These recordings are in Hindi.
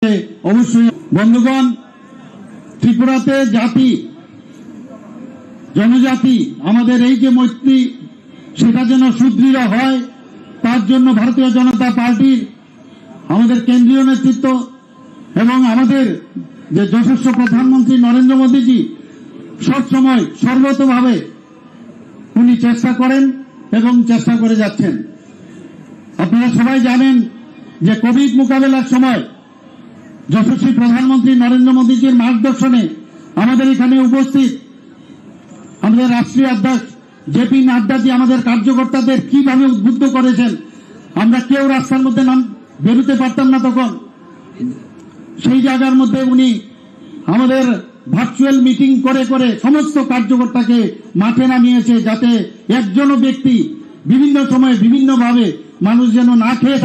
অবশ্যই বন্ধুগণ, ত্রিপুরাতে জাতি জনজাতি আমাদের এই যে মৈত্রী সেটা যেন সুদৃঢ় হয়, তার জন্য ভারতীয় জনতা পার্টির আমাদের কেন্দ্রীয় নেতৃত্ব এবং আমাদের যে যশস্ব প্রধানমন্ত্রী নরেন্দ্র মোদীজি সবসময় সর্বতভাবে উনি চেষ্টা করেন এবং চেষ্টা করে যাচ্ছেন। আপনারা সবাই জানেন যে কোভিড মোকাবেলার সময় যশস্বী প্রধানমন্ত্রী নরেন্দ্র মোদীজির মার্গদর্শনে আমাদের এখানে উপস্থিত আমাদের রাষ্ট্রীয় অধ্যক্ষ জেপি নাড্ডাজি আমাদের কার্যকর্তাদের কিভাবে উদ্বুদ্ধ করেছেন। আমরা কেউ রাস্তার মধ্যে বেরোতে পারতাম না তখন, সেই জায়গার মধ্যে উনি আমাদের ভার্চুয়াল মিটিং করে করে সমস্ত কার্যকর্তাকে মাঠে নামিয়েছে, যাতে একজনও ব্যক্তি বিভিন্ন সময়ে বিভিন্নভাবে মানুষ যেন না খেয়ে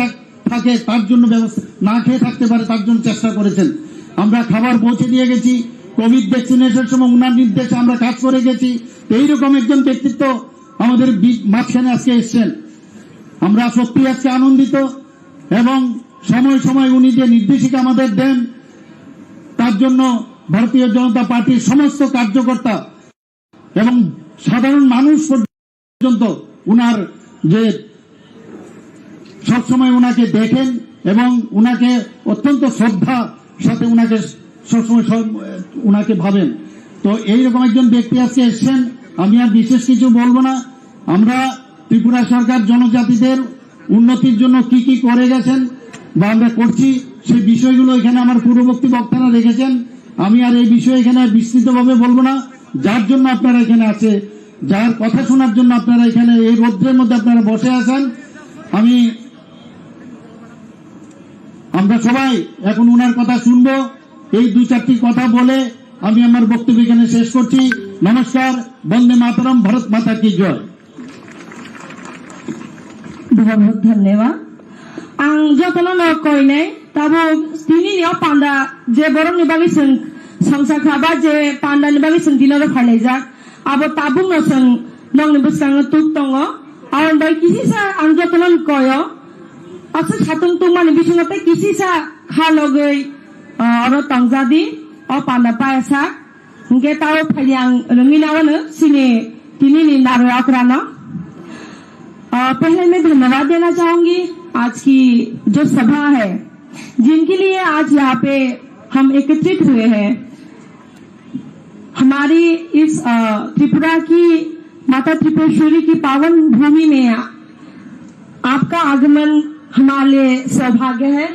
থাকে তার জন্য ব্যবস্থা, না খেয়ে থাকতে পারে তার জন্য চেষ্টা করেছেন। আমরা খাবার পৌঁছে দিয়ে গেছি, কোভিড ভ্যাকসিনেশনের সময় উনার নির্দেশে আমরা কাজ করে গেছি। এইরকম একজন ব্যক্তিত্ব আমাদের মাঝখানে আজকে এসছেন। আমরা সত্যি আজকে আনন্দিত এবং সময় সময় উনি যে নির্দেশিকা আমাদের দেন তার জন্য ভারতীয় জনতা পার্টির সমস্ত কার্যকর্তা এবং সাধারণ মানুষ পর্যন্ত উনার যে সবসময় উনাকে দেখেন এবং উনাকে অত্যন্ত শ্রদ্ধার সাথে উনাকে সবসময় উনাকে ভাবেন। তো এইরকম একজন ব্যক্তি আজকে এসছেন, আমি আর বিশেষ কিছু বলবো না। আমরা ত্রিপুরা সরকার জনজাতিদের উন্নতির জন্য কি কি করে গেছেন বা আমরা করছি সেই বিষয়গুলো এখানে আমার পূর্ববর্তী বক্তারা রেখেছেন। আমি আর এই বিষয়ে এখানে বিস্তৃতভাবে বলবো না। যার জন্য আপনারা এখানে আছে, যার কথা শোনার জন্য আপনারা এখানে এই রৌদ্রের মধ্যে আপনারা বসে আছেন, আমরা সবাই এখন উনার কথা শুনবো। এই দু চারটি কথা বলে আমি আমার বক্তব্য এখানে শেষ করছি। নমস্কার, বন্দে মাতরম, ভারত মাতা কি জয়। बहुत बहुत धन्यवाद। आं जतन कयने ताबो तिनि पान्डा जे बरं निबागै संसाखाबा जे पान्डा निबागै दिनो फायनायजाक आबो ताबुं नो जों नंनि बुस्कांग तुक दङ आं बै किसिसा आं जतन कयो असो सातुं तुमानि बिसंगते किसिसा खालगै अरो तंजादि अ पान्डा पायसा के ताव फायआं रंगिनावनो सिने तिनि नारो आक्रानो। पहले मैं धन्यवाद देना चाहूंगी आज की जो सभा है, जिनके लिए आज यहाँ पे हम एकत्रित हुए हैं। हमारी इस त्रिपुरा की माता त्रिपुरेश्वरी की पावन भूमि में आपका आगमन हमारे लिए सौभाग्य है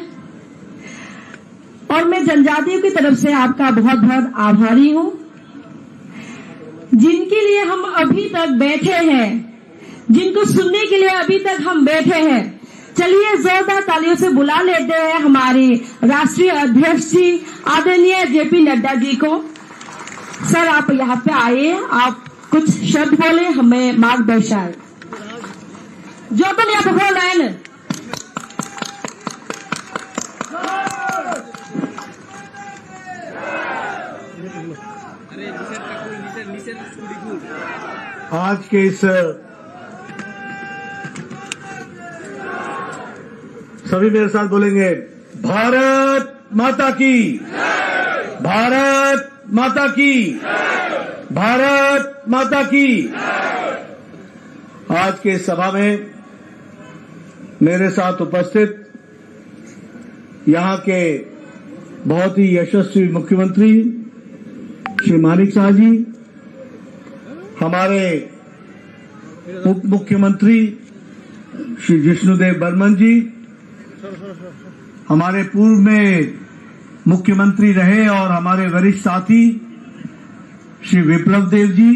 और मैं जनजातियों की तरफ से आपका बहुत बहुत आभारी हूँ, जिनके लिए हम अभी तक बैठे हैं, जिनको सुनने के लिए अभी तक हम बैठे हैं। चलिए जोरदार तालियों से बुला लेते हैं हमारे राष्ट्रीय अध्यक्ष जी आदरणीय जेपी नड्डा जी को। सर आप यहाँ पे आए, आप कुछ शब्द बोले, हमें मार्गदर्शन जो तो नहीं आप बोल रहे हैं। आज के इस सभी मेरे साथ बोलेंगे, भारत माता की, भारत माता की, भारत माता की। आज के इस सभा में मेरे साथ उपस्थित यहाँ के बहुत ही यशस्वी मुख्यमंत्री श्री मानिक शाह जी, हमारे उप मुख्यमंत्री श्री जिष्णुदेव बर्मन जी, हमारे पूर्व में मुख्यमंत्री रहे और हमारे वरिष्ठ साथी श्री विप्लव देव जी,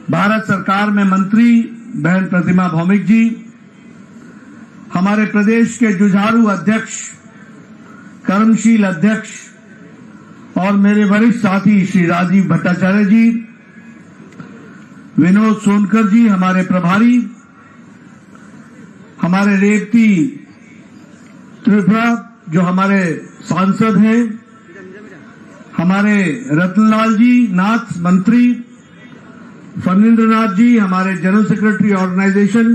भारत सरकार में मंत्री बहन प्रतिमा भौमिक जी, हमारे प्रदेश के जुझारू अध्यक्ष, कर्मशील अध्यक्ष और मेरे वरिष्ठ साथी श्री राजीव भट्टाचार्य जी, विनोद सोनकर जी हमारे प्रभारी, हमारे रेवती त्रिपुरा जो हमारे सांसद हैं, हमारे रतनलाल जी नाथ मंत्री, फणींद्र नाथ जी हमारे जनरल सेक्रेटरी ऑर्गेनाइजेशन,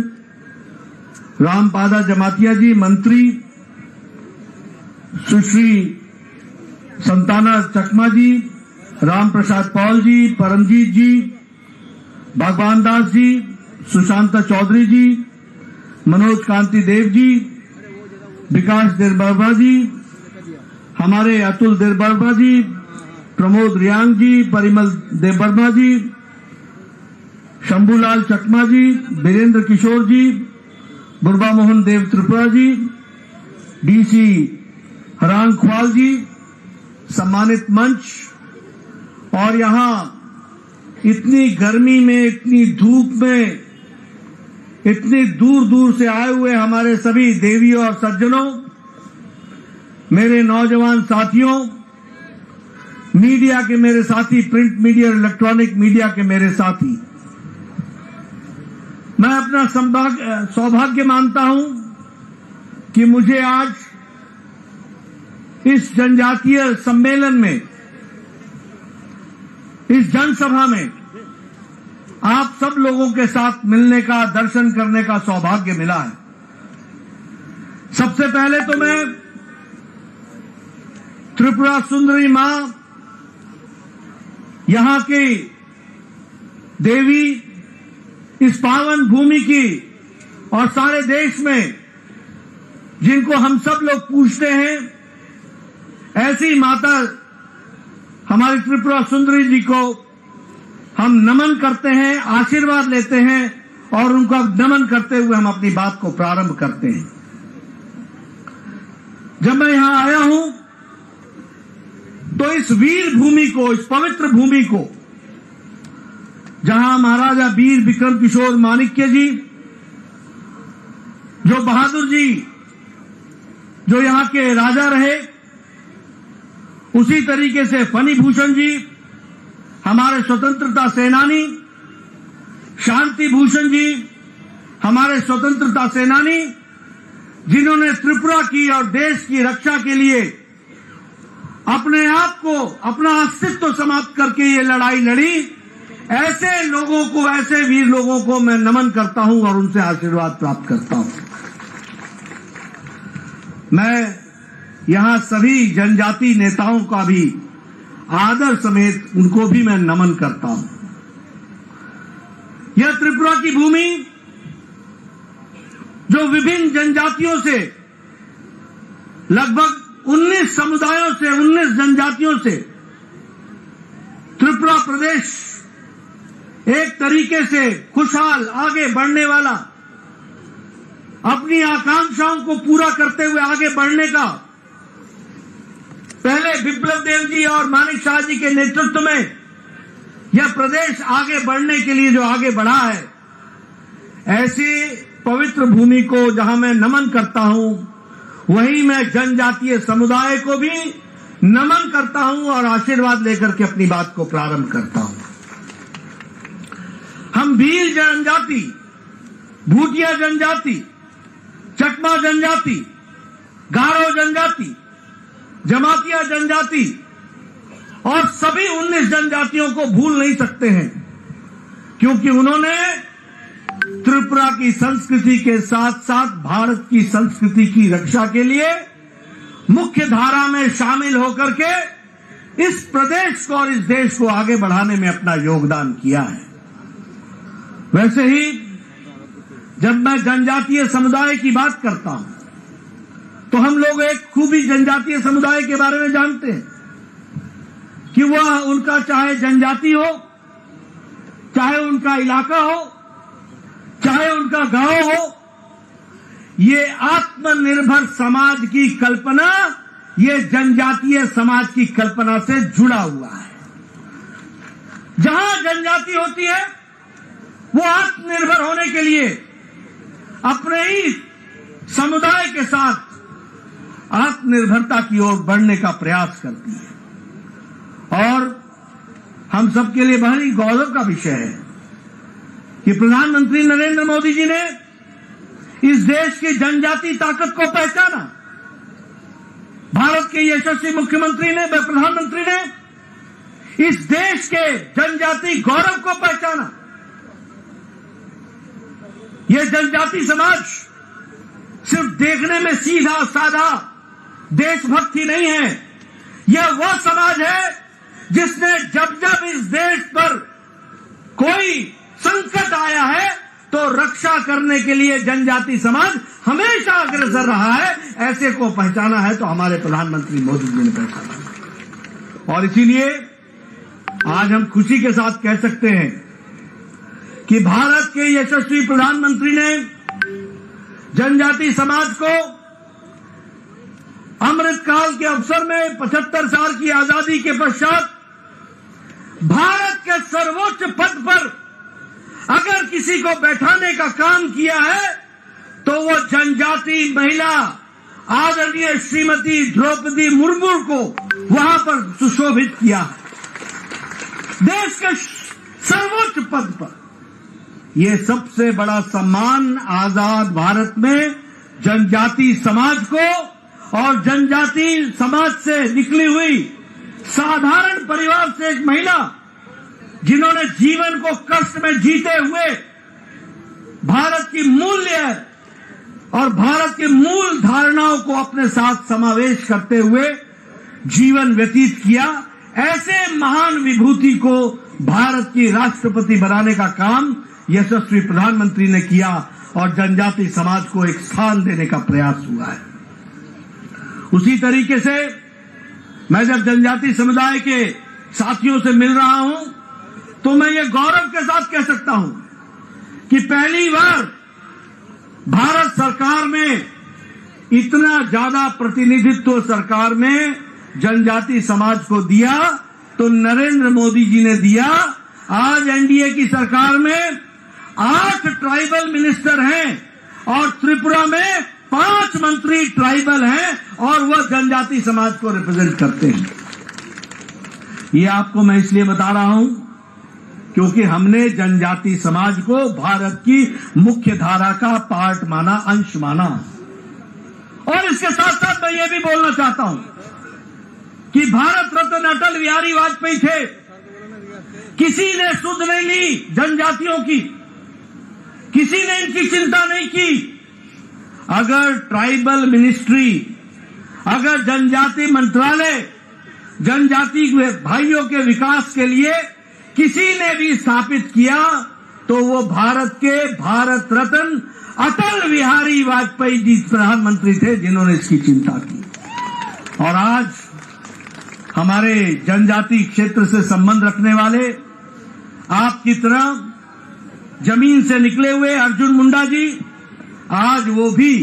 रामपादा जमातिया जी मंत्री, सुश्री संताना चकमा जी, राम प्रसाद पॉल जी, परमजीत जी, भगवान दास जी, सुशांता चौधरी जी, मनोज कांति देव जी, विकास देरबर्मा जी, हमारे अतुल देरबर्मा जी, प्रमोद रियांग जी, परिमल देवबर्मा जी, शंभूलाल चकमा जी, वीरेंद्र किशोर जी, बुरबा मोहन देव त्रिपुरा जी, डीसी हरांग ख्वाल जी, सम्मानित मंच, और यहां इतनी गर्मी में, इतनी धूप में, इतनी दूर दूर से आए हुए हमारे सभी देवियों और सज्जनों, मेरे नौजवान साथियों, मीडिया के मेरे साथी, प्रिंट मीडिया और इलेक्ट्रॉनिक मीडिया के मेरे साथी, मैं अपना सौभाग्य मानता हूं कि मुझे आज इस जनजातीय सम्मेलन में, इस जनसभा में आप सब लोगों के साथ मिलने का, दर्शन करने का सौभाग्य मिला है। सबसे पहले तो मैं त्रिपुरा सुंदरी मां, यहां की देवी, इस पावन भूमि की और सारे देश में जिनको हम सब लोग पूजते हैं, ऐसी माता हमारी त्रिपुरा सुंदरी जी को हम नमन करते हैं, आशीर्वाद लेते हैं और उनका नमन करते हुए हम अपनी बात को प्रारंभ करते हैं। जब मैं यहां आया हूं तो इस वीर भूमि को, इस पवित्र भूमि को, जहां महाराजा वीर विक्रम किशोर माणिक्य जी, जो बहादुर जी, जो यहां के राजा रहे, उसी तरीके से फनी भूषण जी, हमारे स्वतंत्रता सेनानी, शांति भूषण जी, हमारे स्वतंत्रता सेनानी, जिन्होंने त्रिपुरा की और देश की रक्षा के लिए अपने आप को, अपना अस्तित्व समाप्त करके ये लड़ाई लड़ी, ऐसे लोगों को, ऐसे वीर लोगों को मैं नमन करता हूं और उनसे आशीर्वाद प्राप्त करता हूं। मैं यहां सभी जनजाति नेताओं का भी आदर समेत उनको भी मैं नमन करता हूं। यह त्रिपुरा की भूमि जो विभिन्न जनजातियों से, लगभग 19 समुदायों से, 19 जनजातियों से त्रिपुरा प्रदेश एक तरीके से खुशहाल, आगे बढ़ने वाला, अपनी आकांक्षाओं को पूरा करते हुए आगे बढ़ने का, पहले विप्लव देव जी और मानिक शाह जी के नेतृत्व में यह प्रदेश आगे बढ़ने के लिए जो आगे बढ़ा है, ऐसी पवित्र भूमि को जहां मैं नमन करता हूं, वहीं मैं जनजातीय समुदाय को भी नमन करता हूं और आशीर्वाद लेकर के अपनी बात को प्रारंभ करता हूं। हम भील जनजाति, भूटिया जनजाति, चकमा जनजाति, गारो जनजाति, जमातिया जनजाति और सभी 19 जनजातियों को भूल नहीं सकते हैं, क्योंकि उन्होंने त्रिपुरा की संस्कृति के साथ साथ भारत की संस्कृति की रक्षा के लिए मुख्य धारा में शामिल होकर के इस प्रदेश को और इस देश को आगे बढ़ाने में अपना योगदान किया है। वैसे ही जब मैं जनजातीय समुदाय की बात करता हूं तो हम लोग एक खूबी जनजातीय समुदाय के बारे में जानते हैं कि वह, उनका चाहे जनजाति हो, चाहे उनका इलाका हो, चाहे उनका गांव हो, ये आत्मनिर्भर समाज की कल्पना, ये जनजातीय समाज की कल्पना से जुड़ा हुआ है। जहां जनजाति होती है वो आत्मनिर्भर होने के लिए अपने ही समुदाय के साथ आत्मनिर्भरता की ओर बढ़ने का प्रयास करती है। और हम सबके लिए बड़ी गौरव का विषय है कि प्रधानमंत्री नरेंद्र मोदी जी ने इस देश की जनजाति ताकत को पहचाना। भारत के यशस्वी मुख्यमंत्री ने, प्रधानमंत्री ने इस देश के जनजाति गौरव को पहचाना। यह जनजाति समाज सिर्फ देखने में सीधा साधा देशभक्ति नहीं है। यह वह समाज है जिसने जब जब इस देश पर कोई संकट आया है तो रक्षा करने के लिए जनजाति समाज हमेशा अग्रसर रहा है। ऐसे को पहचाना है तो हमारे प्रधानमंत्री मोदी जी ने पहचाना है। और इसीलिए आज हम खुशी के साथ कह सकते हैं कि भारत के यशस्वी प्रधानमंत्री ने जनजाति समाज को अमृतकाल के अवसर में 75 साल की आजादी के पश्चात भारत के सर्वोच्च पद पर अगर किसी को बैठाने का काम किया है तो वो जनजाति महिला आदरणीय श्रीमती द्रौपदी मुर्मू को वहां पर सुशोभित किया है। देश के सर्वोच्च पद पर यह सबसे बड़ा सम्मान आजाद भारत में जनजाति समाज को और जनजाति समाज से निकली हुई साधारण परिवार से एक महिला जिन्होंने जीवन को कष्ट में जीते हुए भारत की मूल्य और भारत की मूल धारणाओं को अपने साथ समावेश करते हुए जीवन व्यतीत किया, ऐसे महान विभूति को भारत की राष्ट्रपति बनाने का काम यशस्वी प्रधानमंत्री ने किया और जनजाति समाज को एक स्थान देने का प्रयास हुआ है। उसी तरीके से मैं जब जनजाति समुदाय के साथियों से मिल रहा हूं तो मैं ये गौरव के साथ कह सकता हूं कि पहली बार भारत सरकार में इतना ज्यादा प्रतिनिधित्व सरकार में जनजाति समाज को दिया तो नरेंद्र मोदी जी ने दिया। आज एनडीए की सरकार में 8 ट्राइबल मिनिस्टर हैं और त्रिपुरा में 5 मंत्री ट्राइबल हैं और वह जनजाति समाज को रिप्रेजेंट करते हैं। ये आपको मैं इसलिए बता रहा हूं क्योंकि हमने जनजाति समाज को भारत की मुख्य धारा का पार्ट माना, अंश माना। और इसके साथ साथ मैं ये भी बोलना चाहता हूं कि भारत रत्न अटल बिहारी वाजपेयी थे, किसी ने सुध नहीं ली जनजातियों की, किसी ने इनकी चिंता नहीं की। अगर ट्राइबल मिनिस्ट्री, अगर जनजाति मंत्रालय जनजाति भाइयों के विकास के लिए किसी ने भी स्थापित किया तो वो भारत के भारत रत्न अटल बिहारी वाजपेयी जी प्रधानमंत्री थे जिन्होंने इसकी चिंता की। और आज हमारे जनजाति क्षेत्र से संबंध रखने वाले आपकी तरह जमीन से निकले हुए अर्जुन मुंडा जी, आज वो भी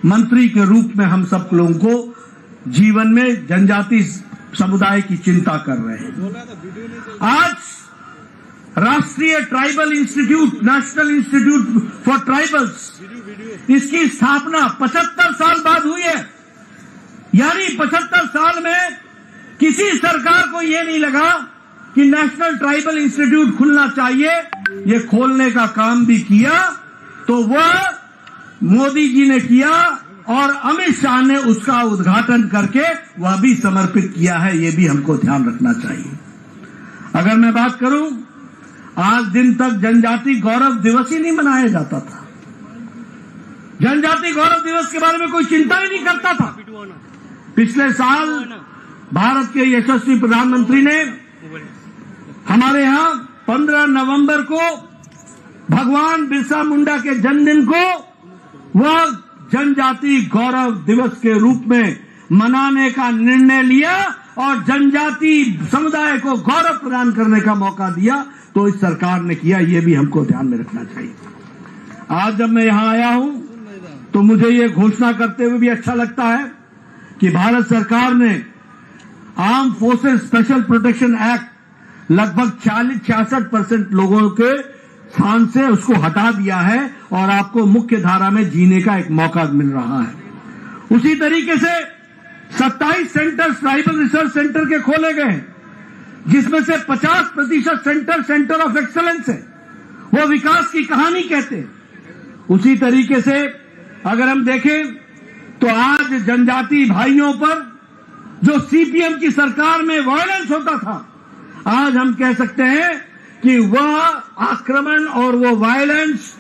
मंत्री के रूप में हम सब लोगों को जीवन में जनजाति समुदाय की चिंता कर रहे हैं। आज राष्ट्रीय tribal institute, national institute for tribals, इसकी स्थापना 75 साल बाद हुई है। यानी 75 साल में किसी सरकार को ये नहीं लगा कि नेशनल ट्राइबल इंस्टीट्यूट खुलना चाहिए। ये खोलने का काम भी किया तो वह मोदी जी ने किया और अमित शाह ने उसका उद्घाटन करके वह भी समर्पित किया है। ये भी हमको ध्यान रखना चाहिए। अगर मैं बात करूं, आज दिन तक जनजाति गौरव दिवस ही नहीं मनाया जाता था। जनजाति गौरव दिवस के बारे में कोई चिंता ही नहीं करता था। पिछले साल भारत के यशस्वी प्रधानमंत्री ने हमारे यहां 15 नवंबर को भगवान बिरसा मुंडा के जन्मदिन को वह जनजाति गौरव दिवस के रूप में मनाने का निर्णय लिया और जनजाति समुदाय को गौरव प्रदान करने का मौका दिया। तो इस सरकार ने किया, ये भी हमको ध्यान में रखना चाहिए। आज जब मैं यहां आया हूं तो मुझे ये घोषणा करते हुए भी अच्छा लगता है कि भारत सरकार ने arm forces special protection act लगभग 46-66% लोगों के स्थान से उसको हटा दिया है और आपको मुख्य धारा में जीने का एक मौका मिल रहा है। उसी तरीके से 27 सेंटर ट्राइबल रिसर्च सेंटर के खोले गए, जिसमें से 50% सेंटर ऑफ एक्सेलेंस है, वो विकास की कहानी कहते हैं। उसी तरीके से अगर हम देखें तो आज जनजाति भाइयों पर जो सीपीएम की सरकार में वायलेंस होता था, आज हम कह सकते हैं कि वह आक्रमण और वो वायलेंस,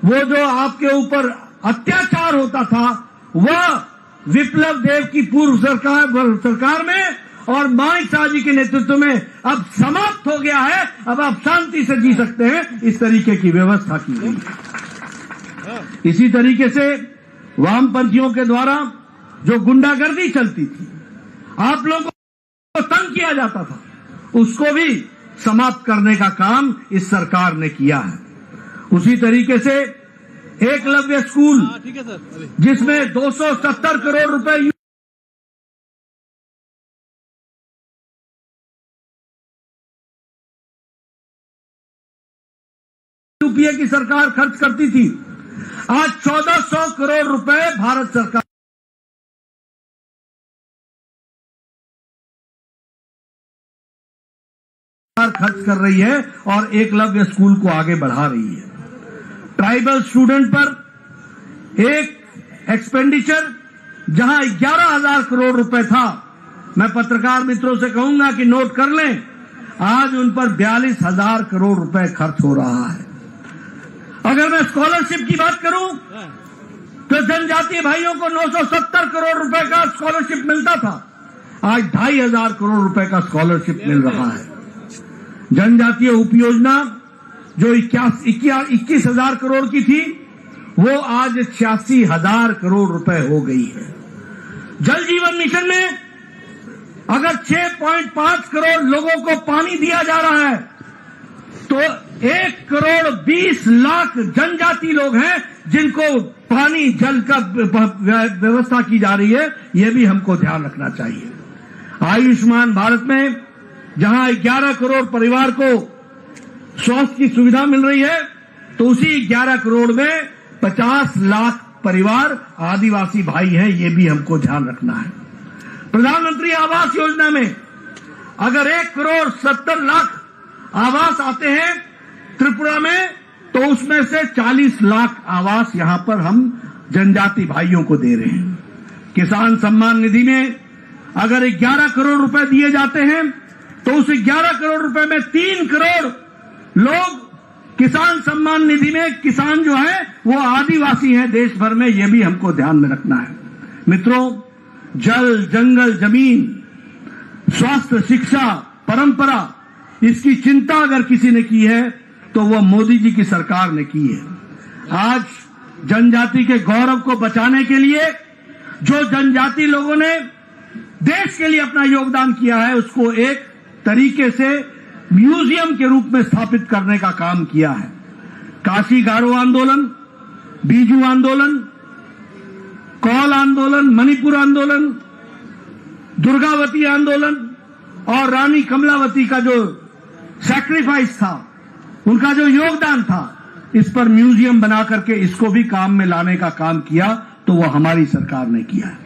वो जो आपके ऊपर अत्याचार होता था, वह विप्लव देव की पूर्व सरकार में और माणिक शाह जी के नेतृत्व में अब समाप्त हो गया है। अब आप शांति से जी सकते हैं, इस तरीके की व्यवस्था की गई है। इसी तरीके से वामपंथियों के द्वारा जो गुंडागर्दी चलती थी, आप लोगों को तंग किया जाता था, उसको भी समाप्त करने का काम इस सरकार ने किया है। उसी तरीके से एकलव्य स्कूल, जिसमें 270 करोड़ रुपए यूपीए की सरकार खर्च करती थी, आज 1400 करोड़ रुपए भारत सरकार खर्च कर रही है और एकलव्य स्कूल को आगे बढ़ा रही है। ट्राइबल स्टूडेंट पर एक एक्सपेंडिचर जहां 11,000 करोड़ रुपए था, मैं पत्रकार मित्रों से कहूंगा कि नोट कर लें, आज उन पर 42,000 करोड़ रुपए खर्च हो रहा है। अगर मैं स्कॉलरशिप की बात करूं तो जनजातीय भाइयों को 970 करोड़ रुपए का स्कॉलरशिप मिलता था, आज 2,500 करोड़ रुपए का स्कॉलरशिप मिल रहा है। जनजातीय उपयोजना जो 21,000 करोड़ की थी, वो आज 86,000 करोड़ रुपए हो गई है। जल जीवन मिशन में अगर 6.5 करोड़ लोगों को पानी दिया जा रहा है, तो 1 करोड़ 20 लाख जनजाति लोग हैं जिनको पानी जल का व्यवस्था की जा रही है। ये भी हमको ध्यान रखना चाहिए। आयुष्मान भारत में जहां 11 करोड़ परिवार को स्वास्थ्य की सुविधा मिल रही है, तो उसी 11 करोड़ में 50 लाख परिवार आदिवासी भाई हैं। ये भी हमको ध्यान रखना है। प्रधानमंत्री आवास योजना में अगर 1 करोड़ 70 लाख आवास आते हैं त्रिपुरा में, तो उसमें से 40 लाख आवास यहां पर हम जनजाति भाइयों को दे रहे हैं। किसान सम्मान निधि में अगर 11 करोड़ रुपए दिए जाते हैं, तो उस 11 करोड़ रुपए में 3 करोड़ लोग किसान सम्मान निधि में, किसान जो है वो आदिवासी हैं देश भर में। ये भी हमको ध्यान में रखना है। मित्रों, जल, जंगल, जमीन, स्वास्थ्य, शिक्षा, परंपरा, इसकी चिंता अगर किसी ने की है तो वो मोदी जी की सरकार ने की है। आज जनजाति के गौरव को बचाने के लिए जो जनजाति लोगों ने देश के लिए अपना योगदान किया है, उसको एक तरीके से म्यूजियम के रूप में स्थापित करने का काम किया है। काशी गारो आंदोलन, बीजू आंदोलन, कौल आंदोलन, मणिपुर आंदोलन, दुर्गावती आंदोलन और रानी कमलावती का जो सैक्रिफाइस था, उनका जो योगदान था, इस पर म्यूजियम बना करके इसको भी काम में लाने का काम किया, तो वो हमारी सरकार ने किया है।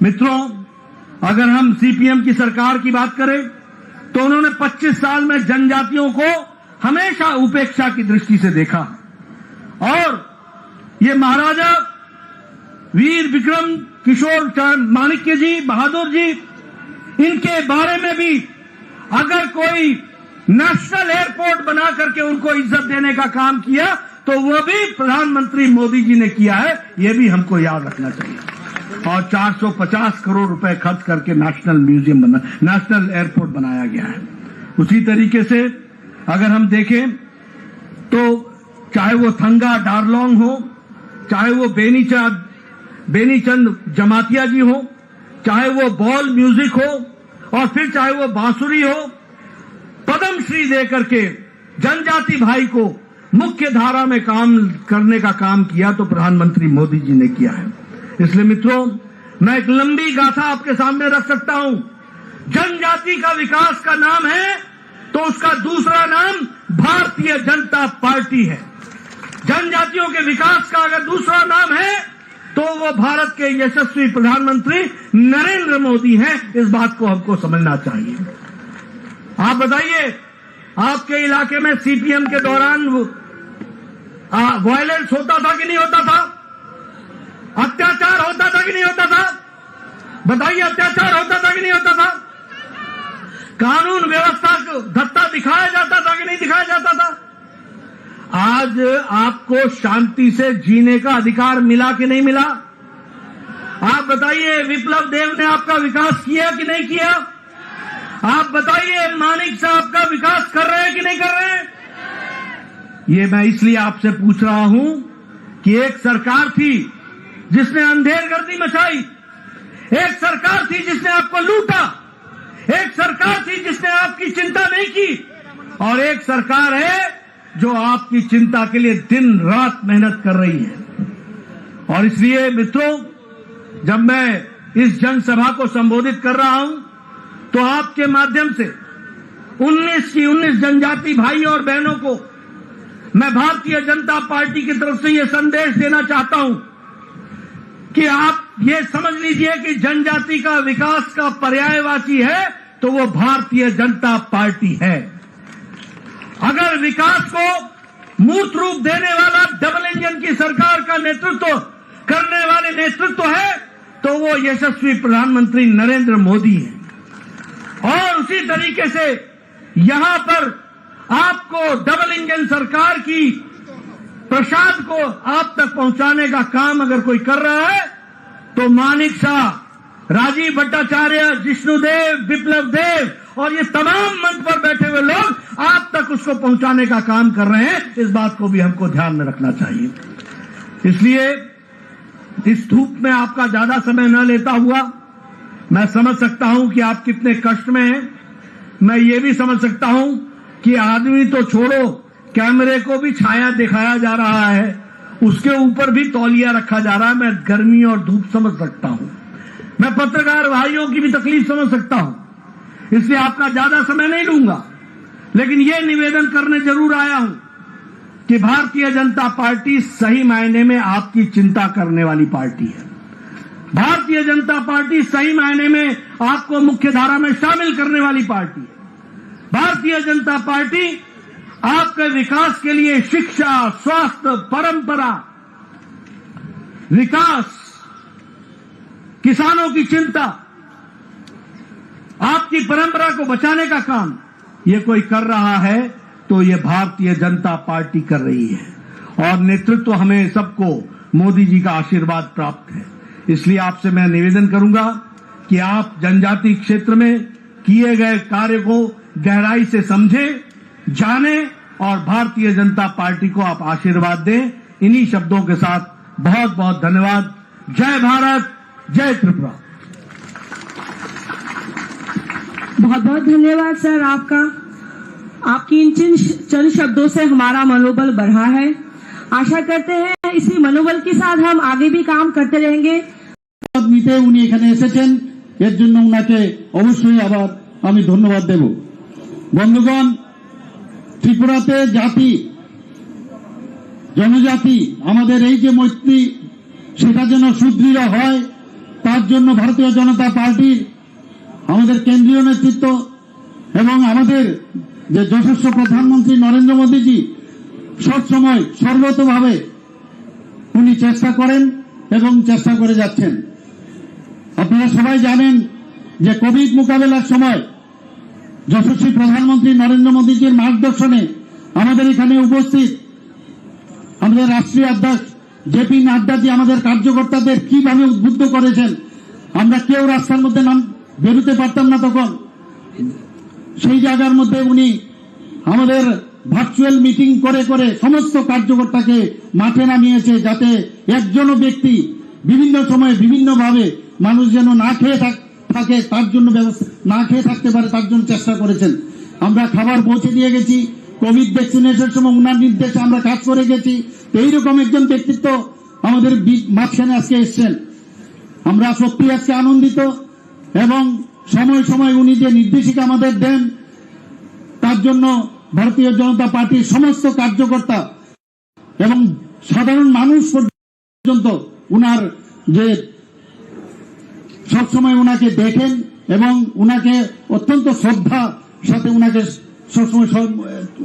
मित्रों, अगर हम सीपीएम की सरकार की बात करें तो उन्होंने 25 साल में जनजातियों को हमेशा उपेक्षा की दृष्टि से देखा और ये महाराजा वीर विक्रम किशोर माणिक्य जी, बहादुर जी, इनके बारे में भी अगर कोई नेशनल एयरपोर्ट बना करके उनको इज्जत देने का काम किया, तो वो भी प्रधानमंत्री मोदी जी ने किया है। ये भी हमको याद रखना चाहिए। और 450 करोड़ रुपए खर्च करके नेशनल एयरपोर्ट बनाया गया है। उसी तरीके से अगर हम देखें तो चाहे वो थंगा डारलोंग हो, चाहे वो बेनीचंद जमातिया जी हो, चाहे वो बॉल म्यूजिक हो, और फिर चाहे वो बांसुरी हो, पद्म श्री दे करके जनजाति भाई को मुख्य धारा में काम करने का काम किया, तो प्रधानमंत्री मोदी जी ने किया है। इसलिए मित्रों, मैं एक लंबी गाथा आपके सामने रख सकता हूं। जनजाति का विकास का नाम है तो उसका दूसरा नाम भारतीय जनता पार्टी है। जनजातियों के विकास का अगर दूसरा नाम है तो वो भारत के यशस्वी प्रधानमंत्री नरेंद्र मोदी हैं। इस बात को हमको समझना चाहिए। आप बताइए, आपके इलाके में सीपीएम के दौरान वायलेंस होता था कि नहीं होता था? अत्याचार होता था कि नहीं होता था? बताइए, अत्याचार होता था कि नहीं होता था? कानून व्यवस्था को धत्ता दिखाया जाता था कि नहीं दिखाया जाता था? आज आपको शांति से जीने का अधिकार मिला कि नहीं मिला? आप बताइए विप्लव देव ने आपका विकास किया कि नहीं किया? आप बताइए मानिक साहब का विकास कर रहे हैं कि नहीं कर रहे हैं? ये मैं इसलिए आपसे पूछ रहा हूं कि एक सरकार थी जिसने अंधेरगर्दी मचाई, एक सरकार थी जिसने आपको लूटा, एक सरकार थी जिसने आपकी चिंता नहीं की, और एक सरकार है जो आपकी चिंता के लिए दिन रात मेहनत कर रही है। और इसलिए मित्रों, जब मैं इस जनसभा को संबोधित कर रहा हूं तो आपके माध्यम से 19 की 19 जनजाति भाई और बहनों को मैं भारतीय जनता पार्टी की तरफ से यह संदेश देना चाहता हूं कि आप ये समझ लीजिए कि जनजाति का विकास का पर्यायवाची है तो वो भारतीय जनता पार्टी है। अगर विकास को मूर्त रूप देने वाला डबल इंजन की सरकार का नेतृत्व करने वाले नेतृत्व है तो वो यशस्वी प्रधानमंत्री नरेंद्र मोदी है। और उसी तरीके से यहां पर आपको डबल इंजन सरकार की प्रसाद को आप तक पहुंचाने का काम अगर कोई कर रहा है तो मानिक शाह, राजीव भट्टाचार्य, जिष्णुदेव, विप्लव देव और ये तमाम मंच पर बैठे हुए लोग आप तक उसको पहुंचाने का काम कर रहे हैं। इस बात को भी हमको ध्यान में रखना चाहिए। इसलिए इस धूप में आपका ज्यादा समय न लेता हुआ, मैं समझ सकता हूं कि आप कितने कष्ट में हैं। मैं ये भी समझ सकता हूं कि आदमी तो छोड़ो, कैमरे को भी छाया दिखाया जा रहा है, उसके ऊपर भी तौलिया रखा जा रहा है। मैं गर्मी और धूप समझ सकता हूं, मैं पत्रकार भाइयों की भी तकलीफ समझ सकता हूं, इसलिए आपका ज्यादा समय नहीं लूंगा। लेकिन ये निवेदन करने जरूर आया हूं कि भारतीय जनता पार्टी सही मायने में आपकी चिंता करने वाली पार्टी है। भारतीय जनता पार्टी सही मायने में आपको मुख्य धारा में शामिल करने वाली पार्टी है। भारतीय जनता पार्टी आपके विकास के लिए शिक्षा, स्वास्थ्य, परंपरा, विकास, किसानों की चिंता, आपकी परंपरा को बचाने का काम ये कोई कर रहा है तो ये भारतीय जनता पार्टी कर रही है। और नेतृत्व हमें सबको मोदी जी का आशीर्वाद प्राप्त है। इसलिए आपसे मैं निवेदन करूंगा कि आप जनजाति क्षेत्र में किए गए कार्य को गहराई से समझें, जानें और भारतीय जनता पार्टी को आप आशीर्वाद दें। इन्हीं शब्दों के साथ बहुत बहुत धन्यवाद। जय भारत, जय त्रिपुरा। बहुत बहुत धन्यवाद सर आपका। आपकी इन चंद शब्दों से हमारा मनोबल बढ़ा है। आशा करते हैं इसी मनोबल के साथ हम आगे भी काम करते रहेंगे। নিতে উনি এখানে এসেছেন, এর জন্য উনাকে অবশ্যই আবার আমি ধন্যবাদ দেব। বন্ধুগণ, ত্রিপুরাতে জাতি জনজাতি আমাদের এই যে মৈত্রী সেটা যেন সুদৃঢ় হয়, তার জন্য ভারতীয় জনতা পার্টির আমাদের কেন্দ্রীয় নেতৃত্ব এবং আমাদের যে যশস্বী প্রধানমন্ত্রী নরেন্দ্র মোদীজি সবসময় সর্বতভাবে উনি চেষ্টা করেন এবং চেষ্টা করে যাচ্ছেন। আপনারা সবাই জানেন যে কোভিড মোকাবেলার সময় যশস্বী প্রধানমন্ত্রী নরেন্দ্র মোদীজির মার্গদর্শনে আমাদের এখানে উপস্থিত আমাদের রাষ্ট্রীয় অধ্যক্ষ জেপি নাড্ডাজি আমাদের কার্যকর্তাদের কিভাবে উদ্বুদ্ধ করেছেন। আমরা কেউ রাস্তার মধ্যে বেরোতে পারতাম না, তখন সেই জায়গার মধ্যে উনি আমাদের ভার্চুয়াল মিটিং করে করে সমস্ত কার্যকর্তাকে মাঠে নামিয়েছে, যাতে একজনও ব্যক্তি বিভিন্ন সময়ে বিভিন্নভাবে মানুষ যেন না খেয়ে থাকে তার জন্য ব্যবস্থা, না খেয়ে থাকতে পারে তার জন্য চেষ্টা করেছেন। আমরা খাবার পৌঁছে দিয়ে গেছি, কোভিড ভ্যাকসিনেশনের সময় উনার নির্দেশে আমরা কাজ করে গেছি। এইরকম একজন ব্যক্তিত্ব আমাদের মাঝখানে আজকে এসছেন। আমরা সত্যি আজকে আনন্দিত এবং সময় সময় উনি যে নির্দেশিকা আমাদের দেন তার জন্য ভারতীয় জনতা পার্টির সমস্ত কার্যকর্তা এবং সাধারণ মানুষ পর্যন্ত উনার যে সবসময় উনাকে দেখেন এবং উনাকে অত্যন্ত শ্রদ্ধা সাথে উনাকে সবসময়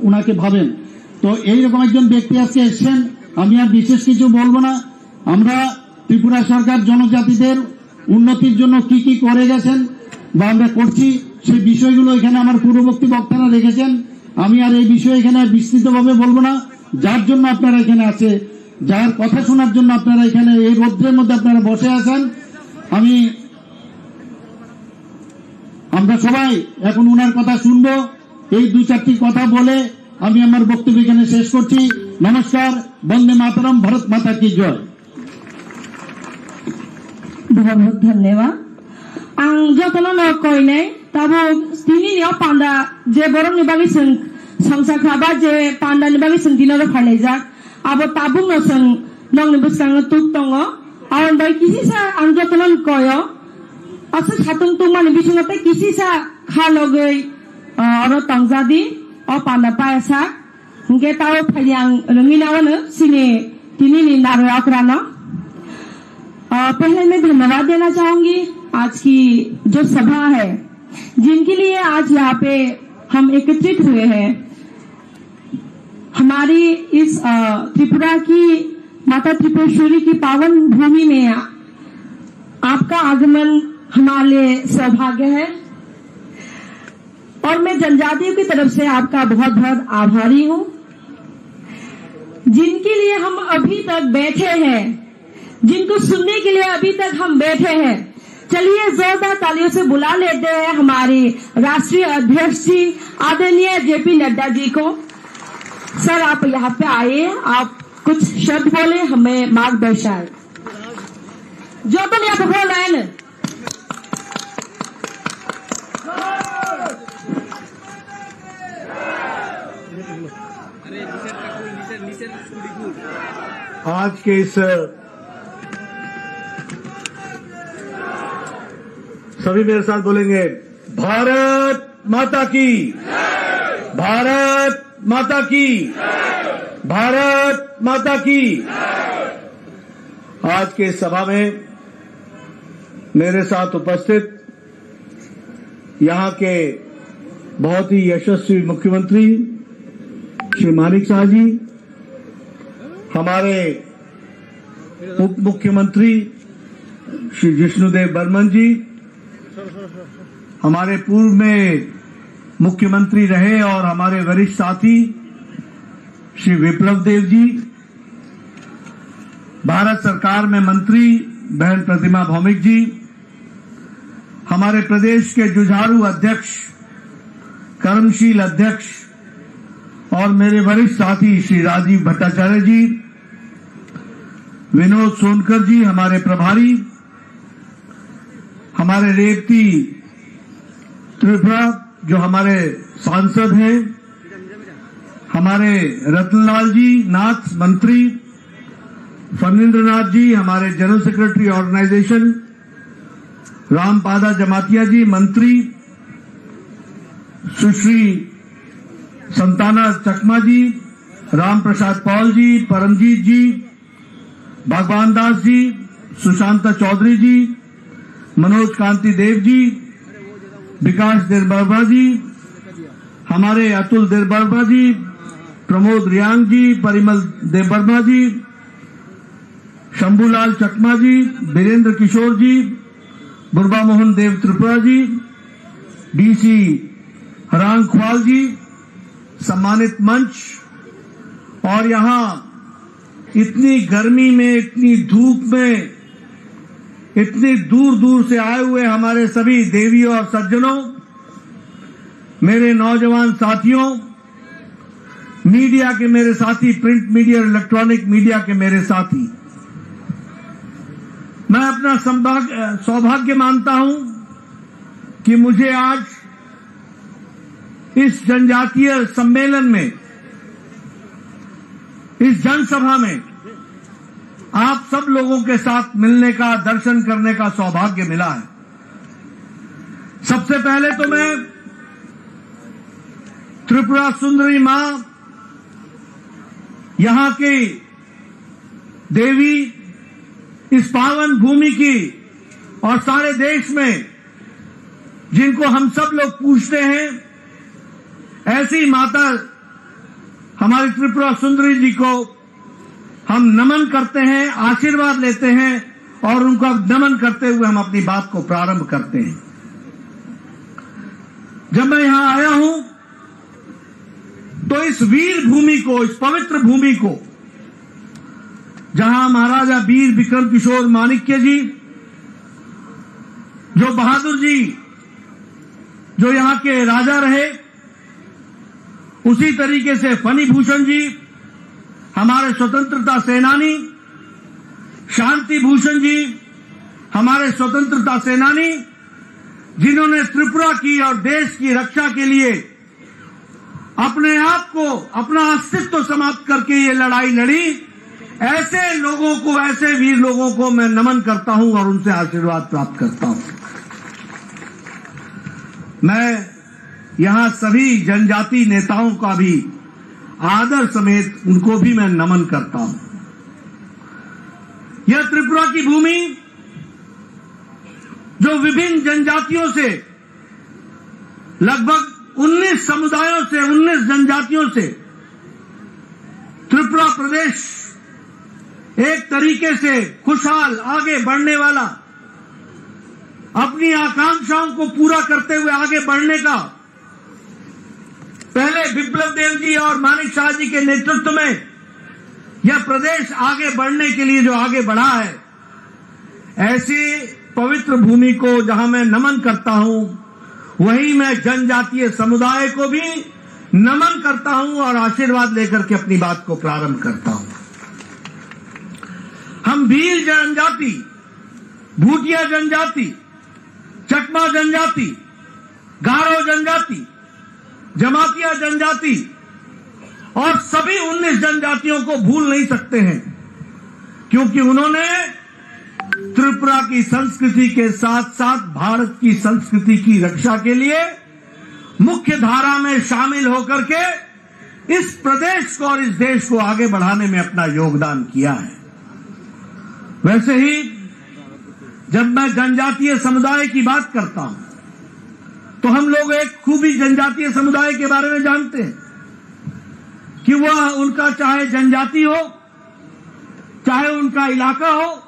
উনাকে ভাবেন। তো এইরকম একজন ব্যক্তি আজকে এসছেন। আমি আর বিশেষ কিছু বলবো না। আমরা ত্রিপুরা সরকার জনজাতিদের উন্নতির জন্য কি কি করে গেছেন বা আমরা করছি সেই বিষয়গুলো এখানে আমার পূর্ববর্তী বক্তারা রেখেছেন। আমি আর এই বিষয়ে এখানে বিস্তৃতভাবে বলবো না। যার জন্য আপনারা এখানে আছে, যার কথা শোনার জন্য আপনারা এখানে এই রৌদ্রের মধ্যে আপনারা বসে আছেন, আমরা সবাই এখন উনার কথা শুনবো। এই দু চারটি কথা বলে আমি আমার বক্তব্য এখানে শেষ করছি। নমস্কার। বন্দে মাতরম। ভারত মাতা কি জয়। बहुत बहुत धन्यवाद। आं जतन कयनाय ताबो दिनैनि पान्डा जे बरंनि बागै जों संसाखाबा जे पान्डानि बागै जों दिनाव फायलायजाक आबो ताबुंनो जों नंनि बुस्काङो तुक दङ आरो बाय किसिसा आं जतन कयो असो सातुं तुमानि बिसङते किसिसा खालगै अरो तंजादि अ पान्डा पायसा हंगे ताव फायआं रंगिनावनो सिनि दिनैनि नारो आक्रानो। पहले मैं धन्यवाद देना चाहूंगी आज की जो सभा है जिनके लिए आज यहाँ पे हम एकत्रित हुए हैं। हमारी इस त्रिपुरा की माता त्रिपुरेश्वरी की पावन भूमि में आपका आगमन हमारे लिए सौभाग्य है और मैं जनजातियों की तरफ से आपका बहुत बहुत आभारी हूँ जिनके लिए हम अभी तक बैठे हैं, जिनको सुनने के लिए अभी तक हम बैठे हैं। चलिए जोरदार तालियों से बुला लेते हैं हमारे राष्ट्रीय अध्यक्ष जी आदरणीय जेपी नड्डा जी को। सर आप यहाँ पे आए, आप कुछ शब्द बोले, हमें मार्गदर्शन जो तो नहीं आप बोल रहे हैं। आज के इस सभी मेरे साथ बोलेंगे, भारत माता की, भारत माता की, भारत माता की। आज के इस सभा में मेरे साथ उपस्थित यहाँ के बहुत ही यशस्वी मुख्यमंत्री श्री मानिक शाह जी, हमारे उप मुख्यमंत्री श्री जिष्णुदेव बर्मन जी, हमारे पूर्व में मुख्यमंत्री रहे और हमारे वरिष्ठ साथी श्री विप्लव देव जी, भारत सरकार में मंत्री बहन प्रतिमा भौमिक जी, हमारे प्रदेश के जुझारू अध्यक्ष कर्मशील अध्यक्ष और मेरे वरिष्ठ साथी श्री राजीव भट्टाचार्य जी, विनोद सोनकर जी हमारे प्रभारी, हमारे रेवती त्रिपुरा जो हमारे सांसद हैं, हमारे रतनलाल जी नाथ मंत्री, फणींद्र नाथ जी हमारे जनरल सेक्रेटरी ऑर्गेनाइजेशन, रामपादा जमातिया जी मंत्री, सुश्री संताना चकमा जी, राम प्रसाद पॉल जी, परमजीत जी, भगवान दास जी, सुशांता चौधरी जी, मनोज कांति देव जी, विकास देरबर्मा जी, हमारे अतुल देरबर्मा जी, प्रमोद रियांग जी, परिमल देवबर्मा जी, शंभूलाल चकमा जी, वीरेंद्र किशोर जी, बुरबा मोहन देव त्रिपुरा जी, डीसी हरांग ख्वाल जी, सम्मानित मंच और यहाँ इतनी गर्मी में, इतनी धूप में, इतनी दूर दूर से आए हुए हमारे सभी देवियों और सज्जनों, मेरे नौजवान साथियों, मीडिया के मेरे साथी, प्रिंट मीडिया और इलेक्ट्रॉनिक मीडिया के मेरे साथी, मैं अपना सौभाग्य मानता हूं कि मुझे आज इस जनजातीय सम्मेलन में, इस जनसभा में आप सब लोगों के साथ मिलने का, दर्शन करने का सौभाग्य मिला है। सबसे पहले तो मैं त्रिपुरा सुंदरी मां, यहां की देवी, इस पावन भूमि की और सारे देश में जिनको हम सब लोग पूजते हैं, ऐसी माता हमारी त्रिपुरा सुंदरी जी को हम नमन करते हैं, आशीर्वाद लेते हैं और उनका नमन करते हुए हम अपनी बात को प्रारंभ करते हैं। जब मैं यहां आया हूं तो इस वीर भूमि को, इस पवित्र भूमि को, जहां महाराजा वीर विक्रम किशोर माणिक्य जी जो बहादुर जी जो यहाँ के राजा रहे, उसी तरीके से फनी भूषण जी हमारे स्वतंत्रता सेनानी, शांति भूषण जी हमारे स्वतंत्रता सेनानी, जिन्होंने त्रिपुरा की और देश की रक्षा के लिए अपने आप को, अपना अस्तित्व समाप्त करके ये लड़ाई लड़ी, ऐसे लोगों को, ऐसे वीर लोगों को मैं नमन करता हूं और उनसे आशीर्वाद प्राप्त करता हूं। मैं यहां सभी जनजाति नेताओं का भी आदर समेत उनको भी मैं नमन करता हूं। यह त्रिपुरा की भूमि जो विभिन्न जनजातियों से, लगभग 19 समुदायों से, 19 जनजातियों से त्रिपुरा प्रदेश एक तरीके से खुशहाल आगे बढ़ने वाला, अपनी आकांक्षाओं को पूरा करते हुए आगे बढ़ने का, पहले विप्लव देव जी और मानिक शाह जी के नेतृत्व में यह प्रदेश आगे बढ़ने के लिए जो आगे बढ़ा है, ऐसी पवित्र भूमि को जहां मैं नमन करता हूं, वहीं मैं जनजातीय समुदाय को भी नमन करता हूं और आशीर्वाद लेकर के अपनी बात को प्रारंभ करता हूं। हम भील जनजाति, भूटिया जनजाति, चकमा जनजाति, गारो जनजाति, जमातिया जनजाति और सभी 19 जनजातियों को भूल नहीं सकते हैं, क्योंकि उन्होंने त्रिपुरा की संस्कृति के साथ साथ भारत की संस्कृति की रक्षा के लिए मुख्य धारा में शामिल होकर के इस प्रदेश को और इस देश को आगे बढ़ाने में अपना योगदान किया है। वैसे ही जब मैं जनजातीय समुदाय की बात करता हूं, तो हम लोग एक खूबी जनजातीय समुदाय के बारे में जानते हैं कि वह, उनका चाहे जनजाति हो, चाहे उनका इलाका हो,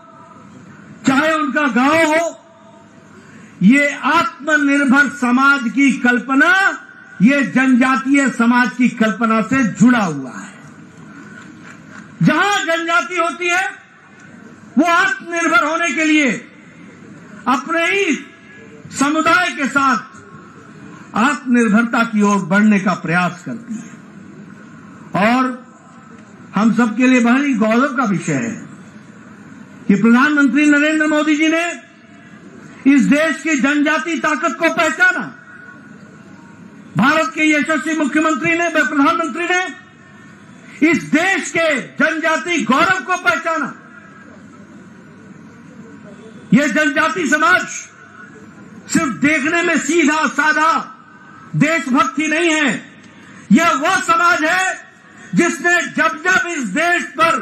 चाहे उनका गांव हो, ये आत्मनिर्भर समाज की कल्पना, ये जनजातीय समाज की कल्पना से जुड़ा हुआ है। जहां जनजाति होती है, वो आत्मनिर्भर होने के लिए अपने ही समुदाय के साथ आत्मनिर्भरता की ओर बढ़ने का प्रयास करती है। और हम सबके लिए बड़ा ही गौरव का विषय है कि प्रधानमंत्री नरेंद्र मोदी जी ने इस देश की जनजाति ताकत को पहचाना। भारत के यशस्वी मुख्यमंत्री ने, प्रधानमंत्री ने इस देश के जनजाति गौरव को पहचाना। यह जनजाति समाज सिर्फ देखने में सीधा साधा देशभक्ति नहीं है, यह वह समाज है जिसने जब जब इस देश पर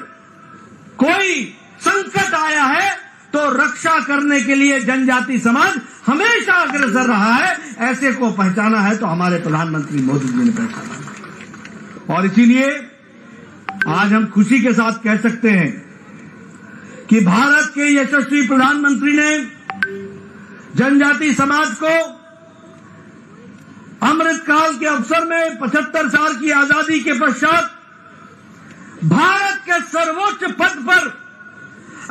कोई संकट आया है तो रक्षा करने के लिए जनजाति समाज हमेशा अग्रसर रहा है। ऐसे को पहचाना है तो हमारे प्रधानमंत्री मोदी जी ने पहचाना। और इसीलिए आज हम खुशी के साथ कह सकते हैं कि भारत के यशस्वी प्रधानमंत्री ने जनजाति समाज को अमृतकाल के अवसर में 75 साल की आजादी के पश्चात भारत के सर्वोच्च पद पर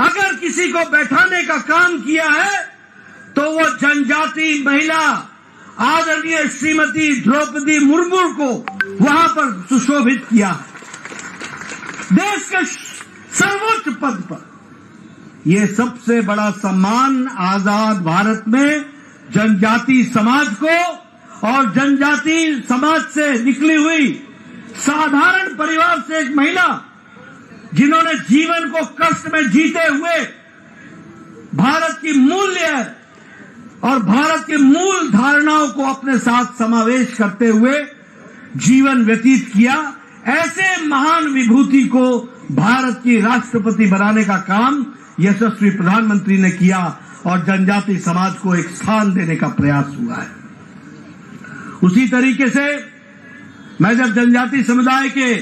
अगर किसी को बैठाने का काम किया है तो वो जनजाति महिला आदरणीय श्रीमती द्रौपदी मुर्मू को वहां पर सुशोभित किया है। देश के सर्वोच्च पद पर ये सबसे बड़ा सम्मान आजाद भारत में जनजाति समाज को और जनजाति समाज से निकली हुई साधारण परिवार से एक महिला जिन्होंने जीवन को कष्ट में जीते हुए भारत की मूल्य और भारत की मूल धारणाओं को अपने साथ समावेश करते हुए जीवन व्यतीत किया, ऐसे महान विभूति को भारत की राष्ट्रपति बनाने का काम यशस्वी प्रधानमंत्री ने किया और जनजाति समाज को एक स्थान देने का प्रयास हुआ है। उसी तरीके से मैं जब जनजाति समुदाय के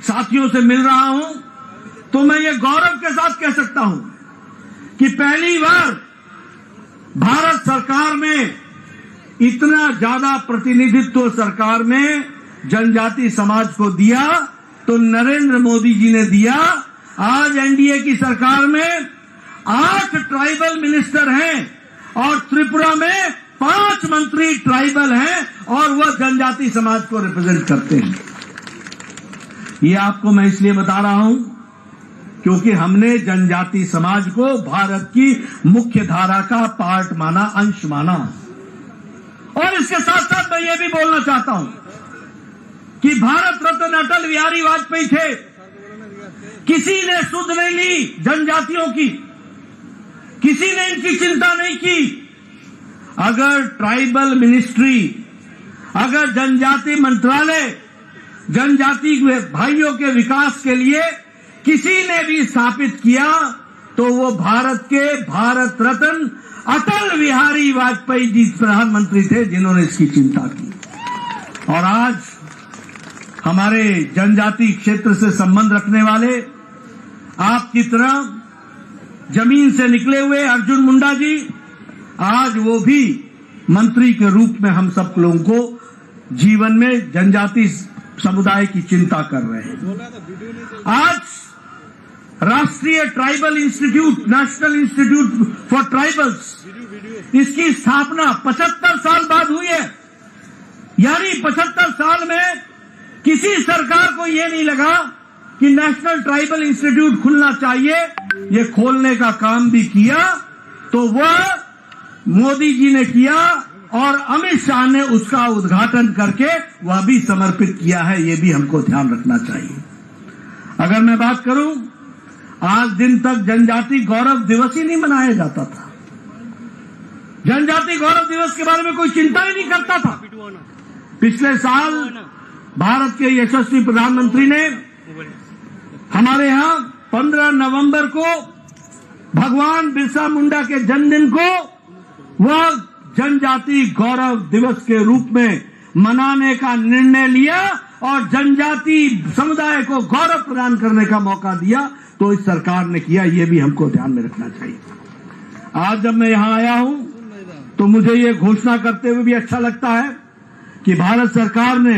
साथियों से मिल रहा हूं तो मैं ये गौरव के साथ कह सकता हूं कि पहली बार भारत सरकार में इतना ज्यादा प्रतिनिधित्व सरकार में जनजाति समाज को दिया तो नरेंद्र मोदी जी ने दिया। आज एनडीए की सरकार में 8 ट्राइबल मिनिस्टर हैं, और त्रिपुरा में 5 मंत्री ट्राइबल हैं और वह जनजाति समाज को रिप्रेजेंट करते हैं। ये आपको मैं इसलिए बता रहा हूं क्योंकि हमने जनजाति समाज को भारत की मुख्य धारा का पार्ट माना, अंश माना। और इसके साथ साथ मैं ये भी बोलना चाहता हूं कि भारत रत्न अटल बिहारी वाजपेयी थे, किसी ने सुध नहीं ली जनजातियों की, किसी ने इनकी चिंता नहीं की। अगर ट्राइबल मिनिस्ट्री, अगर जनजाति मंत्रालय जनजाति भाइयों के विकास के लिए किसी ने भी स्थापित किया तो वो भारत के भारत रत्न अटल बिहारी वाजपेयी जी प्रधानमंत्री थे जिन्होंने इसकी चिंता की। और आज हमारे जनजाति क्षेत्र से संबंध रखने वाले आपकी तरह जमीन से निकले हुए अर्जुन मुंडा जी, आज वो भी मंत्री के रूप में हम सब लोगों को जीवन में जनजाति समुदाय की चिंता कर रहे हैं। आज राष्ट्रीय tribal institute, national institute for tribals, इसकी स्थापना 75 साल बाद हुई है। यानी 75 साल में किसी सरकार को ये नहीं लगा कि नेशनल ट्राइबल इंस्टीट्यूट खुलना चाहिए। ये खोलने का काम भी किया तो वह मोदी जी ने किया और अमित शाह ने उसका उद्घाटन करके वह भी समर्पित किया है। ये भी हमको ध्यान रखना चाहिए। अगर मैं बात करूं, आज दिन तक जनजाति गौरव दिवस ही नहीं मनाया जाता था। जनजाति गौरव दिवस के बारे में कोई चिंता ही नहीं करता था। पिछले साल भारत के यशस्वी प्रधानमंत्री ने हमारे यहां 15 नवंबर को भगवान बिरसा मुंडा के जन्मदिन को वह जनजाति गौरव दिवस के रूप में मनाने का निर्णय लिया और जनजाति समुदाय को गौरव प्रदान करने का मौका दिया। तो इस सरकार ने किया, ये भी हमको ध्यान में रखना चाहिए। आज जब मैं यहां आया हूं तो मुझे ये घोषणा करते हुए भी अच्छा लगता है कि भारत सरकार ने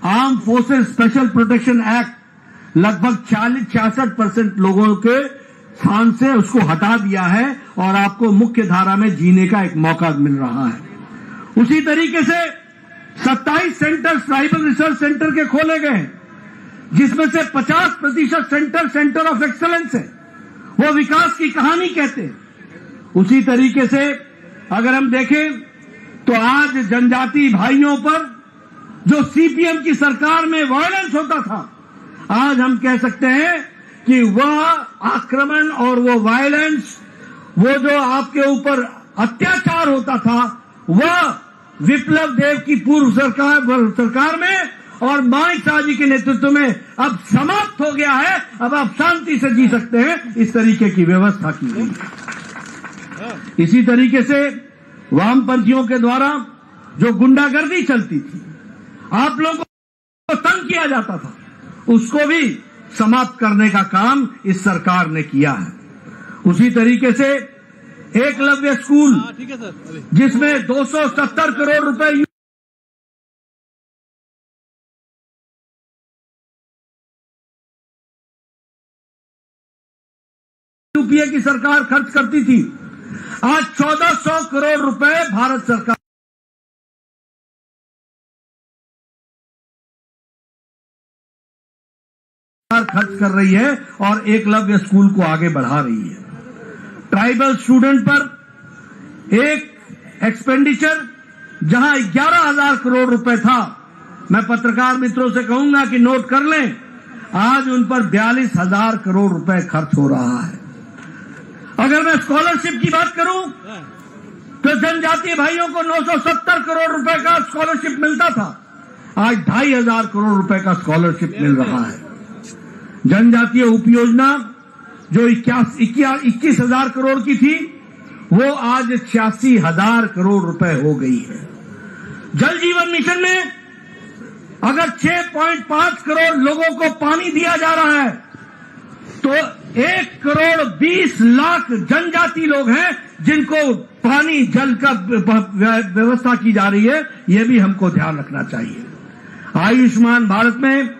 arm forces special protection act लगभग 66% लोगों के स्थान से उसको हटा दिया है और आपको मुख्य धारा में जीने का एक मौका मिल रहा है। उसी तरीके से 27 सेंटर ट्राइबल रिसर्च सेंटर के खोले गए, जिसमें से 50% सेंटर ऑफ एक्सेलेंस है, वो विकास की कहानी कहते हैं। उसी तरीके से अगर हम देखें तो आज जनजाति भाइयों पर जो सीपीएम की सरकार में वायलेंस होता था, आज हम कह सकते हैं कि वह आक्रमण और वो वायलेंस, वो जो आपके ऊपर अत्याचार होता था, वह विप्लव देव की पूर्व सरकार में और मानिक शाह जी के नेतृत्व में अब समाप्त हो गया है। अब आप शांति से जी सकते हैं, इस तरीके की व्यवस्था की गई। इसी तरीके से वामपंथियों के द्वारा जो गुंडागर्दी चलती थी, आप लोगों को तंग किया जाता था, उसको भी समाप्त करने का काम इस सरकार ने किया है। उसी तरीके से एकलव्य स्कूल, जिसमें 270 करोड़ रुपए यूपीए की सरकार खर्च करती थी, आज 1400 करोड़ रुपए भारत सरकार खर्च कर रही है और एकलव्य स्कूल को आगे बढ़ा रही है। ट्राइबल स्टूडेंट पर एक एक्सपेंडिचर जहां 11,000 करोड़ रुपए था, मैं पत्रकार मित्रों से कहूंगा कि नोट कर लें, आज उन पर 42,000 करोड़ रुपए खर्च हो रहा है। अगर मैं स्कॉलरशिप की बात करूं तो जनजातीय भाइयों को 970 करोड़ रुपए का स्कॉलरशिप मिलता था, आज 2,500 करोड़ रुपए का स्कॉलरशिप मिल रहा है। जनजातीय उपयोजना जो 21,000 करोड़ की थी, वो आज 86,000 करोड़ रुपए हो गई है। जल जीवन मिशन में अगर 6.5 करोड़ लोगों को पानी दिया जा रहा है तो 1 करोड़ 20 लाख जनजाति लोग हैं जिनको पानी जल का व्यवस्था की जा रही है। यह भी हमको ध्यान रखना चाहिए। आयुष्मान भारत में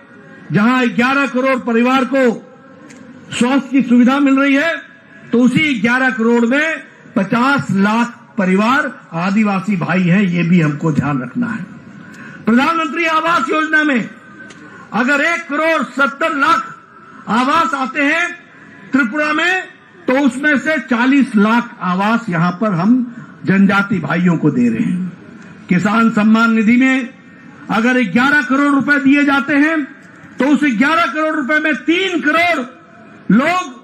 जहां 11 करोड़ परिवार को स्वास्थ्य की सुविधा मिल रही है, तो उसी 11 करोड़ में 50 लाख परिवार आदिवासी भाई हैं, ये भी हमको ध्यान रखना है। प्रधानमंत्री आवास योजना में अगर 1,70,00,000 आवास आते हैं त्रिपुरा में, तो उसमें से 40 लाख आवास यहां पर हम जनजाति भाइयों को दे रहे हैं। किसान सम्मान निधि में अगर 11 करोड़ रुपए दिए जाते हैं, तो उस 11 करोड़ रुपए में 3 करोड़ लोग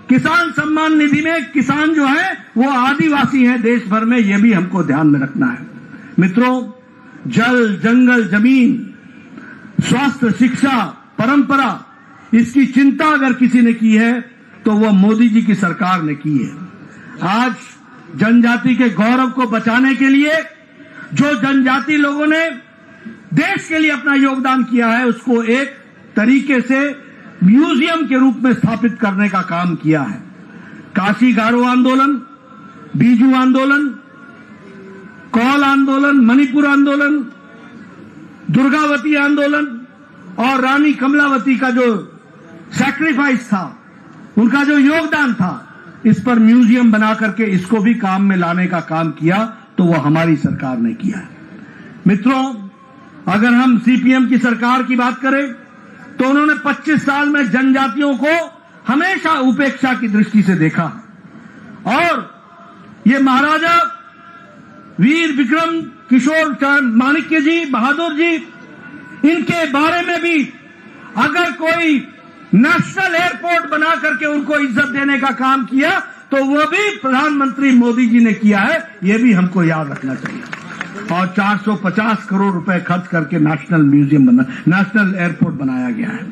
किसान सम्मान निधि में, किसान जो है वो आदिवासी हैं देश भर में, ये भी हमको ध्यान में रखना है। मित्रों, जल, जंगल, जमीन, स्वास्थ्य, शिक्षा, परंपरा, इसकी चिंता अगर किसी ने की है तो वह मोदी जी की सरकार ने की है। आज जनजाति के गौरव को बचाने के लिए जो जनजाति लोगों ने देश के लिए अपना योगदान किया है, उसको एक तरीके से म्यूजियम के रूप में स्थापित करने का काम किया है। काशी गारो आंदोलन, बीजू आंदोलन, कौल आंदोलन, मणिपुर आंदोलन, दुर्गावती आंदोलन और रानी कमलावती का जो सैक्रिफाइस था, उनका जो योगदान था, इस पर म्यूजियम बना करके इसको भी काम में लाने का काम किया, तो वो हमारी सरकार ने किया है। मित्रों, अगर हम सीपीएम की सरकार की बात करें तो उन्होंने 25 साल में जनजातियों को हमेशा उपेक्षा की दृष्टि से देखा और ये महाराजा वीर विक्रम किशोर माणिक्य जी, बहादुर जी, इनके बारे में भी अगर कोई नेशनल एयरपोर्ट बना करके उनको इज्जत देने का काम किया, तो वो भी प्रधानमंत्री मोदी जी ने किया है, ये भी हमको याद रखना चाहिए। और 450 करोड़ रुपए खर्च करके नेशनल एयरपोर्ट बनाया गया है।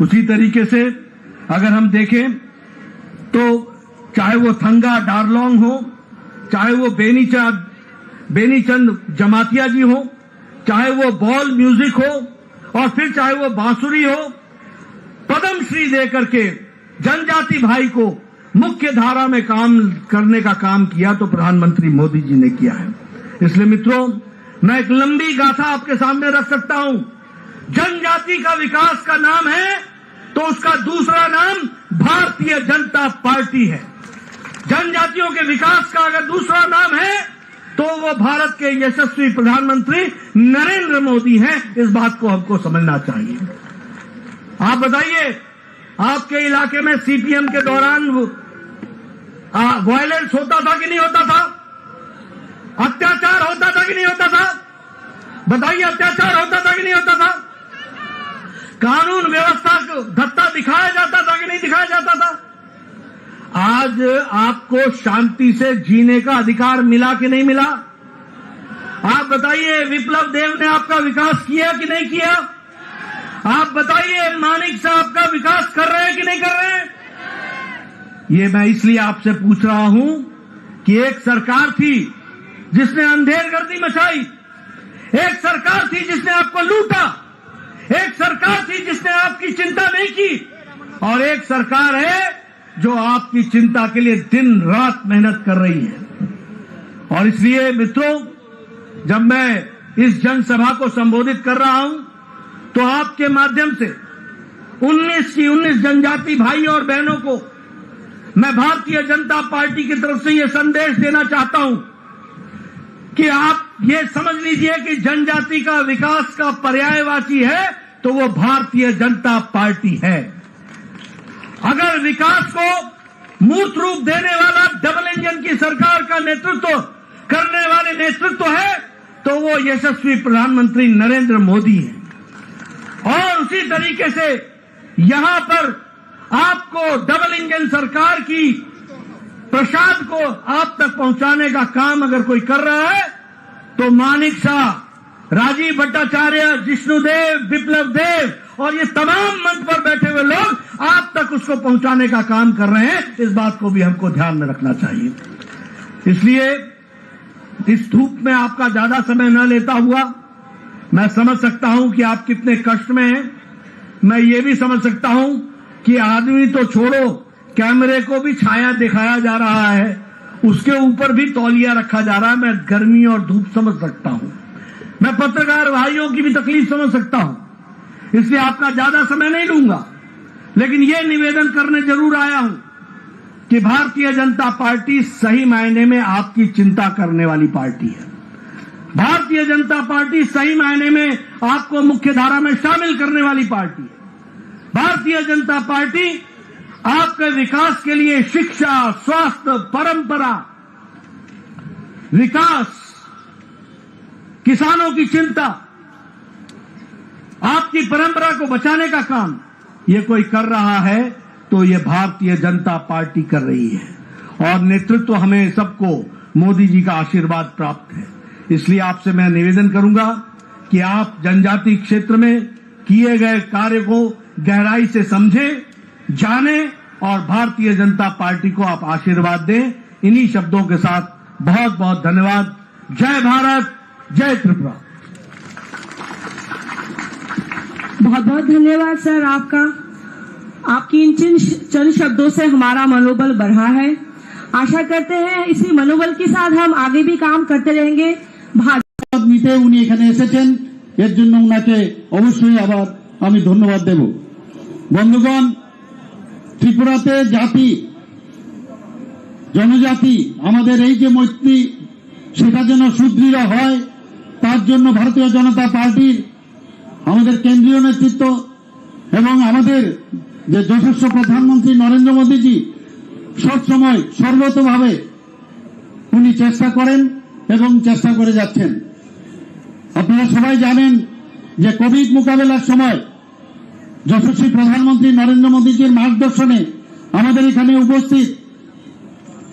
उसी तरीके से अगर हम देखें तो चाहे वो थंगा डारलोंग हो, चाहे वो बेनीचंद जमातिया जी हो, चाहे वो बॉल म्यूजिक हो और फिर चाहे वो बांसुरी हो, पद्म श्री दे करके जनजाति भाई को मुख्य धारा में काम करने का काम किया, तो प्रधानमंत्री मोदी जी ने किया है। इसलिए मित्रों, मैं एक लंबी गाथा आपके सामने रख सकता हूं। जनजाति का विकास का नाम है तो उसका दूसरा नाम भारतीय जनता पार्टी है। जनजातियों के विकास का अगर दूसरा नाम है तो वो भारत के यशस्वी प्रधानमंत्री नरेंद्र मोदी हैं। इस बात को हमको समझना चाहिए। आप बताइए, आपके इलाके में सीपीएम के दौरान वायलेंस होता था कि नहीं होता था? अत्याचार होता था कि नहीं होता था? बताइए, अत्याचार होता था कि नहीं होता था? कानून व्यवस्था को धत्ता दिखाया जाता था कि नहीं दिखाया जाता था? आज आपको शांति से जीने का अधिकार मिला कि नहीं मिला? आप बताइए, विप्लव देव ने आपका विकास किया कि नहीं किया? आप बताइए, मानिक साहब का विकास कर रहे हैं कि नहीं कर रहे हैं? ये मैं इसलिए आपसे पूछ रहा हूं कि एक सरकार थी जिसने अंधेरगर्दी मचाई, एक सरकार थी जिसने आपको लूटा, एक सरकार थी जिसने आपकी चिंता नहीं की, और एक सरकार है जो आपकी चिंता के लिए दिन रात मेहनत कर रही है। और इसलिए मित्रों, जब मैं इस जनसभा को संबोधित कर रहा हूं तो आपके माध्यम से 19 जनजाति भाई और बहनों को मैं भारतीय जनता पार्टी की तरफ से यह संदेश देना चाहता हूं कि आप ये समझ लीजिए कि जनजाति का विकास का पर्यायवाची है तो वो भारतीय जनता पार्टी है। अगर विकास को मूर्त रूप देने वाला डबल इंजन की सरकार का नेतृत्व करने वाले नेतृत्व है तो वो यशस्वी प्रधानमंत्री नरेंद्र मोदी है। और उसी तरीके से यहां पर आपको डबल इंजन सरकार की प्रसाद को आप तक पहुंचाने का काम अगर कोई कर रहा है तो मानिक शाह, राजीव भट्टाचार्य, जिष्णुदेव, विप्लव देव और ये तमाम मंच पर बैठे हुए लोग आप तक उसको पहुंचाने का काम कर रहे हैं। इस बात को भी हमको ध्यान में रखना चाहिए। इसलिए इस धूप में आपका ज्यादा समय न लेता हुआ, मैं समझ सकता हूं कि आप कितने कष्ट में हैं। मैं ये भी समझ सकता हूं कि आदमी तो छोड़ो, कैमरे को भी छाया दिखाया जा रहा है, उसके ऊपर भी तौलिया रखा जा रहा है। मैं गर्मी और धूप समझ सकता हूं, मैं पत्रकार भाइयों की भी तकलीफ समझ सकता हूं। इसलिए आपका ज्यादा समय नहीं लूंगा, लेकिन ये निवेदन करने जरूर आया हूं कि भारतीय जनता पार्टी सही मायने में आपकी चिंता करने वाली पार्टी है। भारतीय जनता पार्टी सही मायने में आपको मुख्य धारा में शामिल करने वाली पार्टी है। भारतीय जनता पार्टी आपके विकास के लिए शिक्षा, स्वास्थ्य, परंपरा, विकास, किसानों की चिंता, आपकी परंपरा को बचाने का काम ये कोई कर रहा है तो ये भारतीय जनता पार्टी कर रही है और नेतृत्व हमें सबको मोदी जी का आशीर्वाद प्राप्त है। इसलिए आपसे मैं निवेदन करूंगा कि आप जनजाति क्षेत्र में किए गए कार्य को गहराई से समझें, जानें और भारतीय जनता पार्टी को आप आशीर्वाद दें। इन्हीं शब्दों के साथ बहुत बहुत धन्यवाद। जय भारत, जय त्रिपुरा। बहुत बहुत धन्यवाद सर आपका। आपकी इन चंद शब्दों से हमारा मनोबल बढ़ा है। आशा करते हैं इसी मनोबल के साथ हम आगे भी काम करते रहेंगे। নিতে উনি এখানে এসেছেন, এর জন্য উনাকে অবশ্যই আবার আমি ধন্যবাদ দেব। বন্ধুগণ, ত্রিপুরাতে জাতি জনজাতি আমাদের এই যে মৈত্রী সেটা যেন সুদৃঢ় হয়, তার জন্য ভারতীয় জনতা পার্টির আমাদের কেন্দ্রীয় নেতৃত্ব এবং আমাদের যে যশস্বী প্রধানমন্ত্রী নরেন্দ্র মোদীজি সবসময় সর্বতভাবে উনি চেষ্টা করেন এবং চেষ্টা করে যাচ্ছেন। আপনারা সবাই জানেন যে কোভিড মোকাবেলার সময় যশস্বী প্রধানমন্ত্রী নরেন্দ্র মোদীজির মার্গদর্শনে আমাদের এখানে উপস্থিত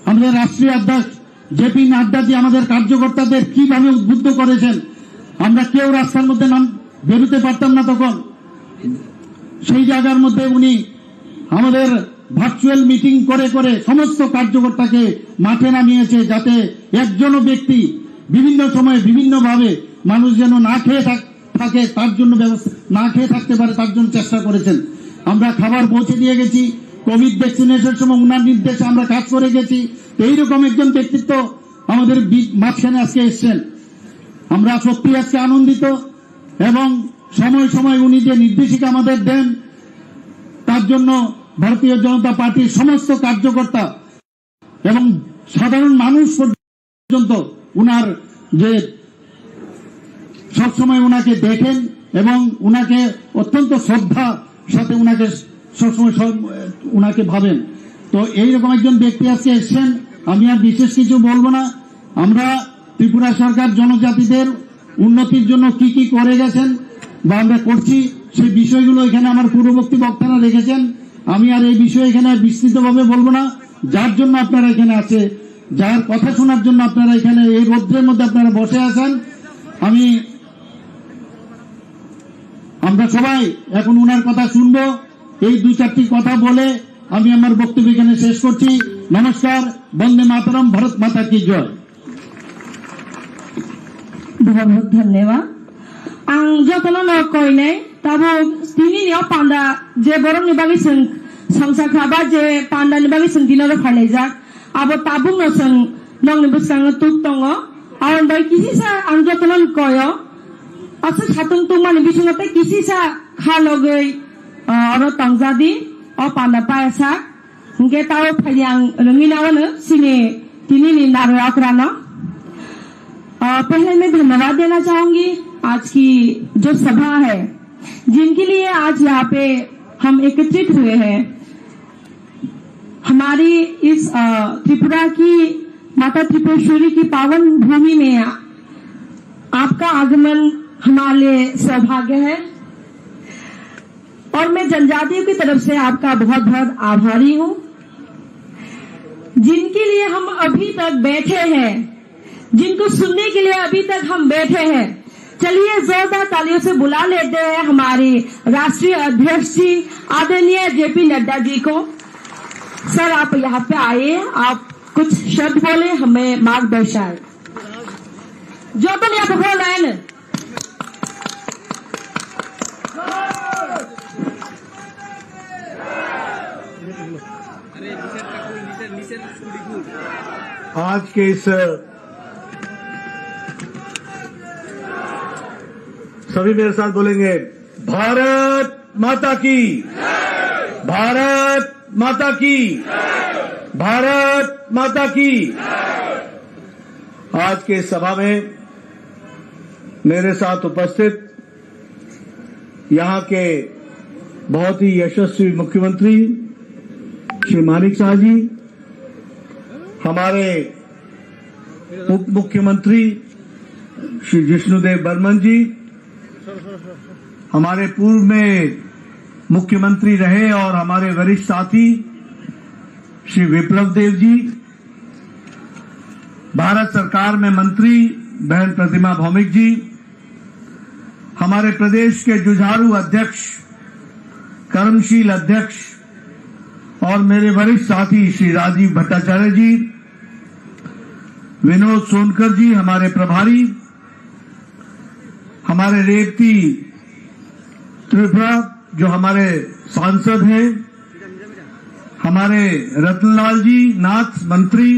আমাদের রাষ্ট্রীয় অধ্যক্ষ জেপি নাড্ডাজি আমাদের কার্যকর্তাদের কিভাবে উদ্বুদ্ধ করেছেন। আমরা কেউ রাস্তার মধ্যে বেরোতে পারতাম না তখন। সেই জায়গার মধ্যে উনি আমাদের ভার্চুয়াল মিটিং করে করে সমস্ত কার্যকর্তাকে মাঠে নামিয়েছে, যাতে একজনও ব্যক্তি বিভিন্ন সময়ে বিভিন্নভাবে মানুষ যেন না খেয়ে থাকে তার জন্য ব্যবস্থা, না খেয়ে থাকতে পারে তার জন্য চেষ্টা করেছেন। আমরা খাবার পৌঁছে দিয়ে গেছি, কোভিড ভ্যাকসিনেশনের সময় উনার নির্দেশে আমরা কাজ করে গেছি। এইরকম একজন ব্যক্তিত্ব আমাদের মাঝখানে আজকে এসছেন। আমরা সত্যি আজকে আনন্দিত এবং সময় সময় উনি যে নির্দেশিকা আমাদের দেন তার জন্য ভারতীয় জনতা পার্টির সমস্ত কার্যকর্তা এবং সাধারণ মানুষ পর্যন্ত উনার যে সবসময় উনাকে দেখেন এবং উনাকে অত্যন্ত শ্রদ্ধা সাথে উনাকে সবসময় উনাকে ভাবেন। তো এইরকম একজন ব্যক্তি আজকে এসছেন। আমি আর বিশেষ কিছু বলবো না। আমরা ত্রিপুরা সরকার জনজাতিদের উন্নতির জন্য কি কি করে গেছেন বা আমরা করছি সেই বিষয়গুলো এখানে আমার পূর্ববর্তী বক্তারা রেখেছেন। আমি আর এই বিষয়ে এখানে বিস্তৃতভাবে বলবো না। যার জন্য আপনারা এখানে আছে, যার কথা শোনার জন্য আপনারা এখানে এই রৌদ্রের মধ্যে আপনারা বসে আছেন, আমরা সবাই এখন উনার কথা শুনবো। এই দুই চারটি কথা বলে আমি আমার বক্তব্য এখানে শেষ করছি। নমস্কার। বন্দে মাতরম। ভারত মাতা কি জয়। बहुत बहुत धन्यवाद। आं जतन कयनाय ताबो दिनैनि पान्डा जे बरंनि बागै जों संसाखाबा जे पान्डानि बागै जों दिनाव फायलायजाक आबो ताबुंनो जों नंनि बुस्राङो तुक दङ आरो बै किसिसा आं जतन कय असो सातुं तुमानि बिसङते किसिसा खालगै अरो तंजादि अ पान्डा पायसा हंगे ताव फायआं रंगिनावनो सिने दिनैनि नारो आक्रानो। पहले मैं धन्यवाद देना चाहूंगी आज की जो सभा है, जिनके लिए आज यहाँ पे हम एकत्रित हुए हैं। हमारी इस त्रिपुरा की माता त्रिपुरेश्वरी की पावन भूमि में आपका आगमन हमारे लिए सौभाग्य है और मैं जनजातियों की तरफ से आपका बहुत बहुत आभारी हूँ, जिनके लिए हम अभी तक बैठे हैं, जिनको सुनने के लिए अभी तक हम बैठे हैं। चलिए जोरदार तालियों से बुला लेते हैं हमारे राष्ट्रीय अध्यक्ष जी आदरणीय जेपी नड्डा जी को। सर आप यहाँ पे आए, आप कुछ शब्द बोले, हमें मार्गदर्शन जो तो नहीं आप बोल रहे हैं। आज के इस सभी मेरे साथ बोलेंगे, भारत माता की, भारत माता की, भारत माता की। आज के सभा में मेरे साथ उपस्थित यहां के बहुत ही यशस्वी मुख्यमंत्री श्री मानिक शाह जी, हमारे उप मुख्यमंत्री श्री जिष्णुदेव बर्मन जी, हमारे पूर्व में मुख्यमंत्री रहे और हमारे वरिष्ठ साथी श्री विप्लव देव जी, भारत सरकार में मंत्री बहन प्रतिमा भौमिक जी, हमारे प्रदेश के जुझारू अध्यक्ष कर्मशील अध्यक्ष और मेरे वरिष्ठ साथी श्री राजीव भट्टाचार्य जी, विनोद सोनकर जी हमारे प्रभारी, हमारे रेवती त्रिपुरा जो हमारे सांसद हैं, हमारे रतनलाल जी नाथ मंत्री,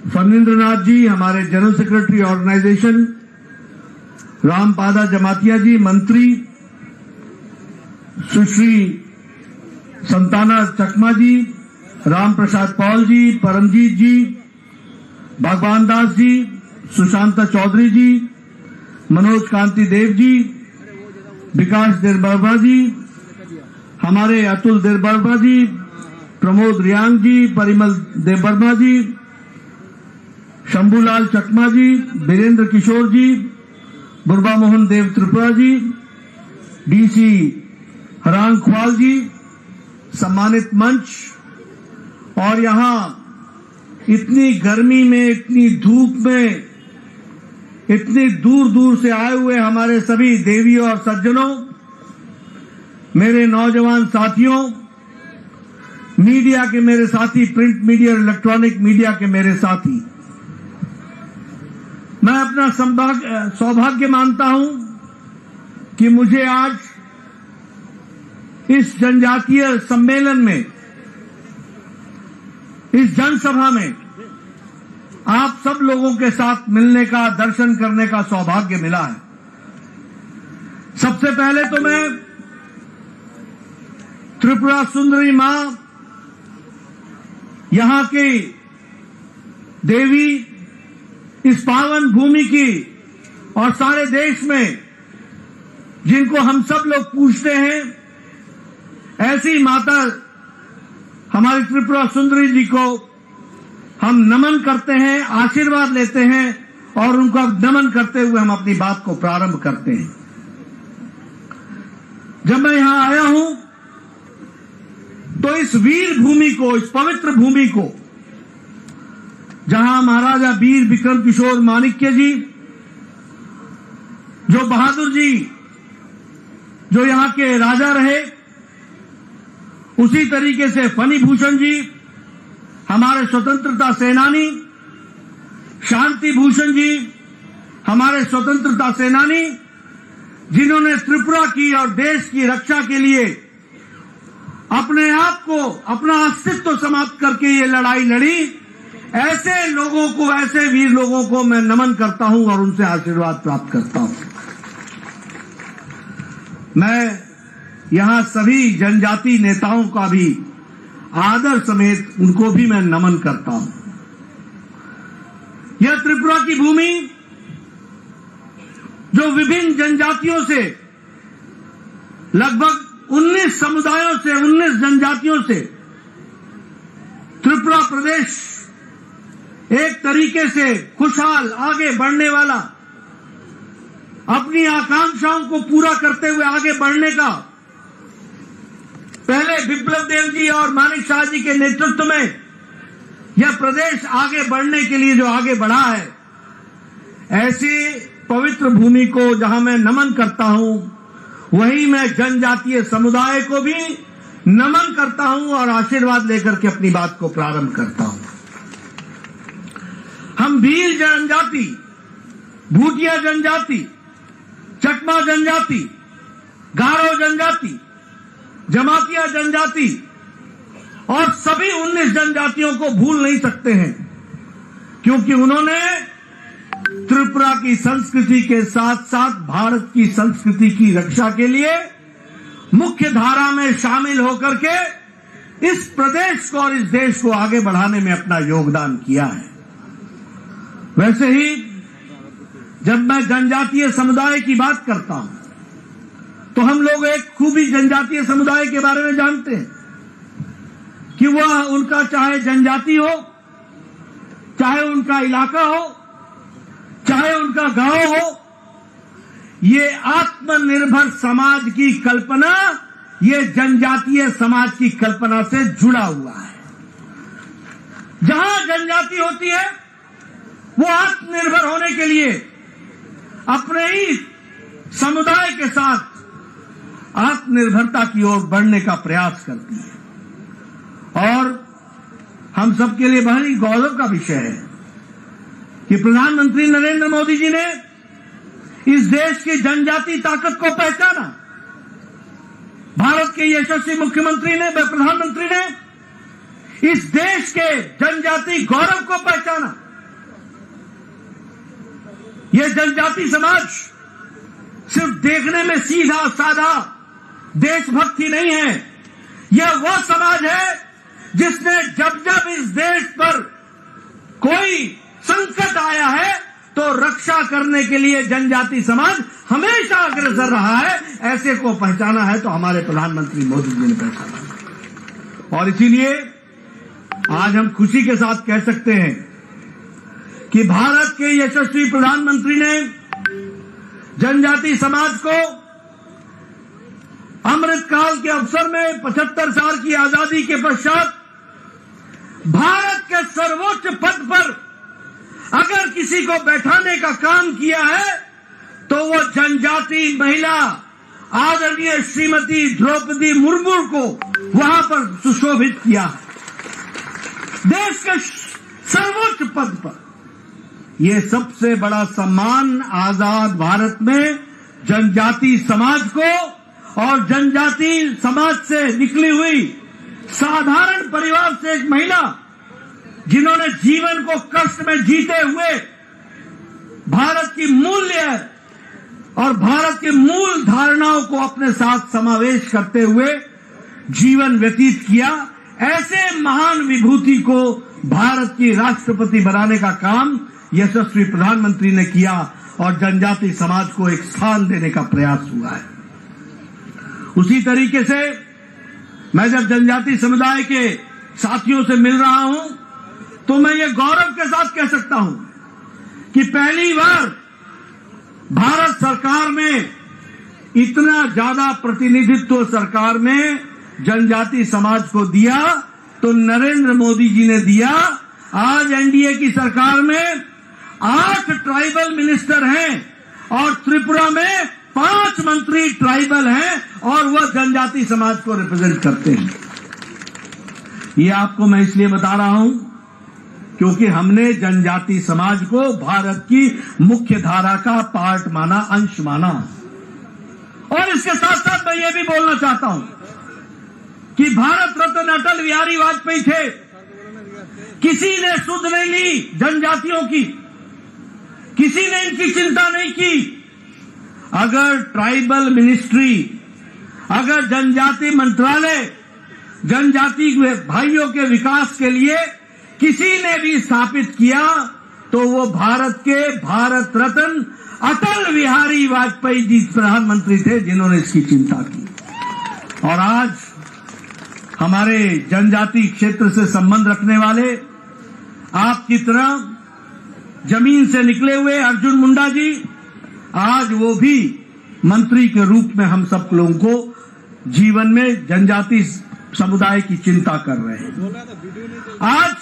फणींद्र नाथ जी हमारे जनरल सेक्रेटरी ऑर्गेनाइजेशन, रामपादा जमातिया जी मंत्री, सुश्री संताना चकमा जी, राम प्रसाद पॉल जी, परमजीत जी, भगवान दास जी, सुशांता चौधरी जी, मनोज कांति देव जी, विकास देरबर्मा जी, हमारे अतुल देरबर्मा जी, प्रमोद रियांग जी, परिमल देवबर्मा जी, शंभूलाल चकमा जी, वीरेंद्र किशोर जी, बुरबा मोहन देव त्रिपुरा जी, डीसी हरांग ख्वाल जी, सम्मानित मंच और यहां इतनी गर्मी में, इतनी धूप में, इतनी दूर दूर से आए हुए हमारे सभी देवियों और सज्जनों, मेरे नौजवान साथियों, मीडिया के मेरे साथी, प्रिंट मीडिया और इलेक्ट्रॉनिक मीडिया के मेरे साथी, मैं अपना सौभाग्य मानता हूं कि मुझे आज इस जनजातीय सम्मेलन में, इस जनसभा में आप सब लोगों के साथ मिलने का, दर्शन करने का सौभाग्य मिला है। सबसे पहले तो मैं त्रिपुरा सुंदरी मां, यहां की देवी, इस पावन भूमि की और सारे देश में जिनको हम सब लोग पूजते हैं, ऐसी माता हमारी त्रिपुरा सुंदरी जी को हम नमन करते हैं, आशीर्वाद लेते हैं और उनका नमन करते हुए हम अपनी बात को प्रारंभ करते हैं। जब मैं यहां आया हूं तो इस वीर भूमि को, इस पवित्र भूमि को, जहां महाराजा वीर विक्रम किशोर माणिक्य जी, जो बहादुर जी, जो यहां के राजा रहे, उसी तरीके से फणी भूषण जी हमारे स्वतंत्रता सेनानी, शांति भूषण जी हमारे स्वतंत्रता सेनानी, जिन्होंने त्रिपुरा की और देश की रक्षा के लिए अपने आप को, अपना अस्तित्व समाप्त करके ये लड़ाई लड़ी, ऐसे लोगों को, ऐसे वीर लोगों को मैं नमन करता हूं और उनसे आशीर्वाद प्राप्त करता हूं। मैं यहां सभी जनजाति नेताओं का भी आदर समेत उनको भी मैं नमन करता हूं। यह त्रिपुरा की भूमि जो विभिन्न जनजातियों से, लगभग 19 समुदायों से, 19 जनजातियों से त्रिपुरा प्रदेश एक तरीके से खुशहाल आगे बढ़ने वाला, अपनी आकांक्षाओं को पूरा करते हुए आगे बढ़ने का, पहले विप्लव देव जी और मानिक शाह जी के नेतृत्व में यह प्रदेश आगे बढ़ने के लिए जो आगे बढ़ा है, ऐसी पवित्र भूमि को जहां मैं नमन करता हूं, वहीं मैं जनजातीय समुदाय को भी नमन करता हूं और आशीर्वाद लेकर के अपनी बात को प्रारंभ करता हूं। हम भील जनजाति, भूटिया जनजाति, चकमा जनजाति, गारो जनजाति, जमातिया जनजाति और सभी 19 जनजातियों को भूल नहीं सकते हैं, क्योंकि उन्होंने त्रिपुरा की संस्कृति के साथ साथ भारत की संस्कृति की रक्षा के लिए मुख्य धारा में शामिल होकर के इस प्रदेश को और इस देश को आगे बढ़ाने में अपना योगदान किया है। वैसे ही जब मैं जनजातीय समुदाय की बात करता हूं तो हम लोग एक खूबी जनजातीय समुदाय के बारे में जानते हैं कि वह उनका चाहे जनजाति हो, चाहे उनका इलाका हो, चाहे उनका गांव हो, ये आत्मनिर्भर समाज की कल्पना ये जनजातीय समाज की कल्पना से जुड़ा हुआ है। जहां जनजाति होती है वो आत्मनिर्भर होने के लिए अपने ही समुदाय के साथ आत्मनिर्भरता की ओर बढ़ने का प्रयास करती है। और हम सबके लिए बहुत ही गौरव का विषय है कि प्रधानमंत्री नरेंद्र मोदी जी ने इस देश की जनजाति ताकत को पहचाना। भारत के यशस्वी मुख्यमंत्री ने, प्रधानमंत्री ने इस देश के जनजाति गौरव को पहचाना। यह जनजाति समाज सिर्फ देखने में सीधा साधा देशभक्ति नहीं है, यह वो समाज है जिसने जब जब इस देश पर कोई संकट आया है तो रक्षा करने के लिए जनजाति समाज हमेशा अग्रसर रहा है। ऐसे को पहचाना है तो हमारे प्रधानमंत्री मोदी जी ने पहचाना। और इसीलिए आज हम खुशी के साथ कह सकते हैं कि भारत के यशस्वी प्रधानमंत्री ने जनजाति समाज को अमृतकाल के अवसर में 75 साल की आजादी के पश्चात भारत के सर्वोच्च पद पर अगर किसी को बैठाने का काम किया है तो वो जनजाति महिला आदरणीय श्रीमती द्रौपदी मुर्मू को वहां पर सुशोभित किया है। देश के सर्वोच्च पद पर यह सबसे बड़ा सम्मान आजाद भारत में जनजाति समाज को और जनजाति समाज से निकली हुई साधारण परिवार से एक महिला जिन्होंने जीवन को कष्ट में जीते हुए भारत की मूल्य और भारत के मूल धारणाओं को अपने साथ समावेश करते हुए जीवन व्यतीत किया, ऐसे महान विभूति को भारत की राष्ट्रपति बनाने का काम यशस्वी प्रधानमंत्री ने किया और जनजाति समाज को एक स्थान देने का प्रयास हुआ है। उसी तरीके से मैं जब जनजाति समुदाय के साथियों से मिल रहा हूं तो मैं ये गौरव के साथ कह सकता हूं कि पहली बार भारत सरकार में इतना ज्यादा प्रतिनिधित्व सरकार में जनजाति समाज को दिया तो नरेंद्र मोदी जी ने दिया। आज एनडीए की सरकार में 8 ट्राइबल मिनिस्टर हैं और त्रिपुरा में 5 मंत्री ट्राइबल हैं और वह जनजाति समाज को रिप्रेजेंट करते हैं। ये आपको मैं इसलिए बता रहा हूं क्योंकि हमने जनजाति समाज को भारत की मुख्य धारा का पार्ट माना, अंश माना। और इसके साथ साथ मैं ये भी बोलना चाहता हूं कि भारत रत्न अटल बिहारी वाजपेयी थे, किसी ने सुध नहीं ली जनजातियों की, किसी ने इनकी चिंता नहीं की। अगर ट्राइबल मिनिस्ट्री, अगर जनजाति मंत्रालय जनजाति भाइयों के विकास के लिए किसी ने भी स्थापित किया तो वो भारत के भारत रत्न अटल बिहारी वाजपेयी जी प्रधानमंत्री थे जिन्होंने इसकी चिंता की। और आज हमारे जनजाति क्षेत्र से संबंध रखने वाले आपकी तरह जमीन से निकले हुए अर्जुन मुंडा जी आज वो भी मंत्री के रूप में हम सब लोगों को जीवन में जनजाति समुदाय की चिंता कर रहे हैं। आज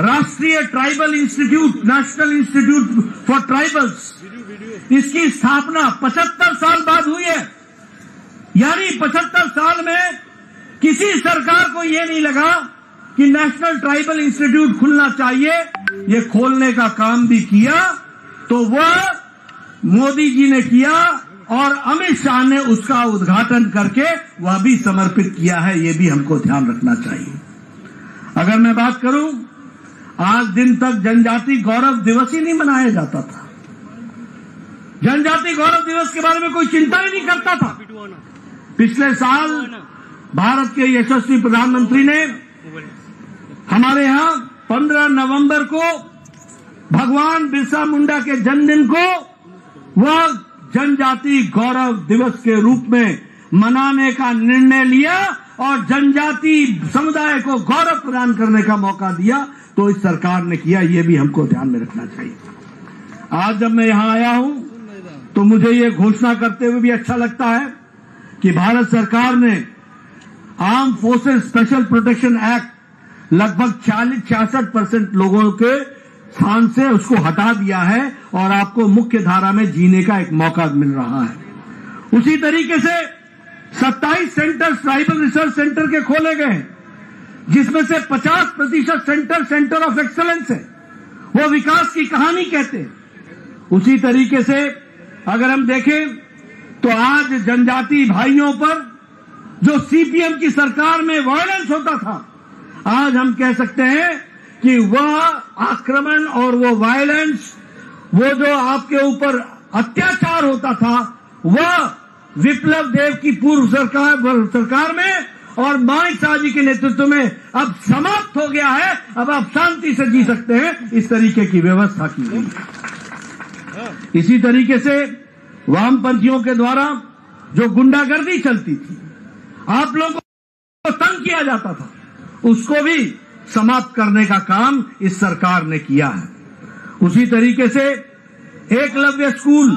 राष्ट्रीय tribal institute, national institute for tribals, इसकी स्थापना 75 साल बाद हुई है। यानी 75 साल में किसी सरकार को ये नहीं लगा कि नेशनल ट्राइबल इंस्टीट्यूट खुलना चाहिए, ये खोलने का काम भी किया तो वह मोदी जी ने किया और अमित शाह ने उसका उद्घाटन करके वह भी समर्पित किया है। ये भी हमको ध्यान रखना चाहिए। अगर मैं बात करूं, आज दिन तक जनजाति गौरव दिवस ही नहीं मनाया जाता था। जनजाति गौरव दिवस के बारे में कोई चिंता ही नहीं करता था। पिछले साल भारत के यशस्वी प्रधानमंत्री ने हमारे यहाँ 15 नवंबर को भगवान बिरसा मुंडा के जन्मदिन को वह जनजाति गौरव दिवस के रूप में मनाने का निर्णय लिया और जनजाति समुदाय को गौरव प्रदान करने का मौका दिया, तो इस सरकार ने किया। ये भी हमको ध्यान में रखना चाहिए। आज जब मैं यहाँ आया हूँ तो मुझे ये घोषणा करते हुए भी अच्छा लगता है कि भारत सरकार ने arm forces special protection act लगभग 66% लोगों के स्थान से उसको हटा दिया है और आपको मुख्य धारा में जीने का एक मौका मिल रहा है। उसी तरीके से 27 सेंटर ट्राइबल रिसर्च सेंटर के खोले गए, जिसमें से 50% सेंटर ऑफ एक्सेलेंस है, वो विकास की कहानी कहते हैं। उसी तरीके से अगर हम देखें तो आज जनजाति भाइयों पर जो सीपीएम की सरकार में वायलेंस होता था, आज हम कह सकते हैं कि वह आक्रमण और वो वायलेंस, वो जो आपके ऊपर अत्याचार होता था, वह विप्लव देव की पूर्व सरकार में और मानिक शाह जी के नेतृत्व में अब समाप्त हो गया है। अब आप शांति से जी सकते हैं, इस तरीके की व्यवस्था की गई है। इसी तरीके से वामपंथियों के द्वारा जो गुंडागर्दी चलती थी, आप लोगों को तंग किया जाता था, उसको भी समाप्त करने का काम इस सरकार ने किया है। उसी तरीके से एकलव्य स्कूल,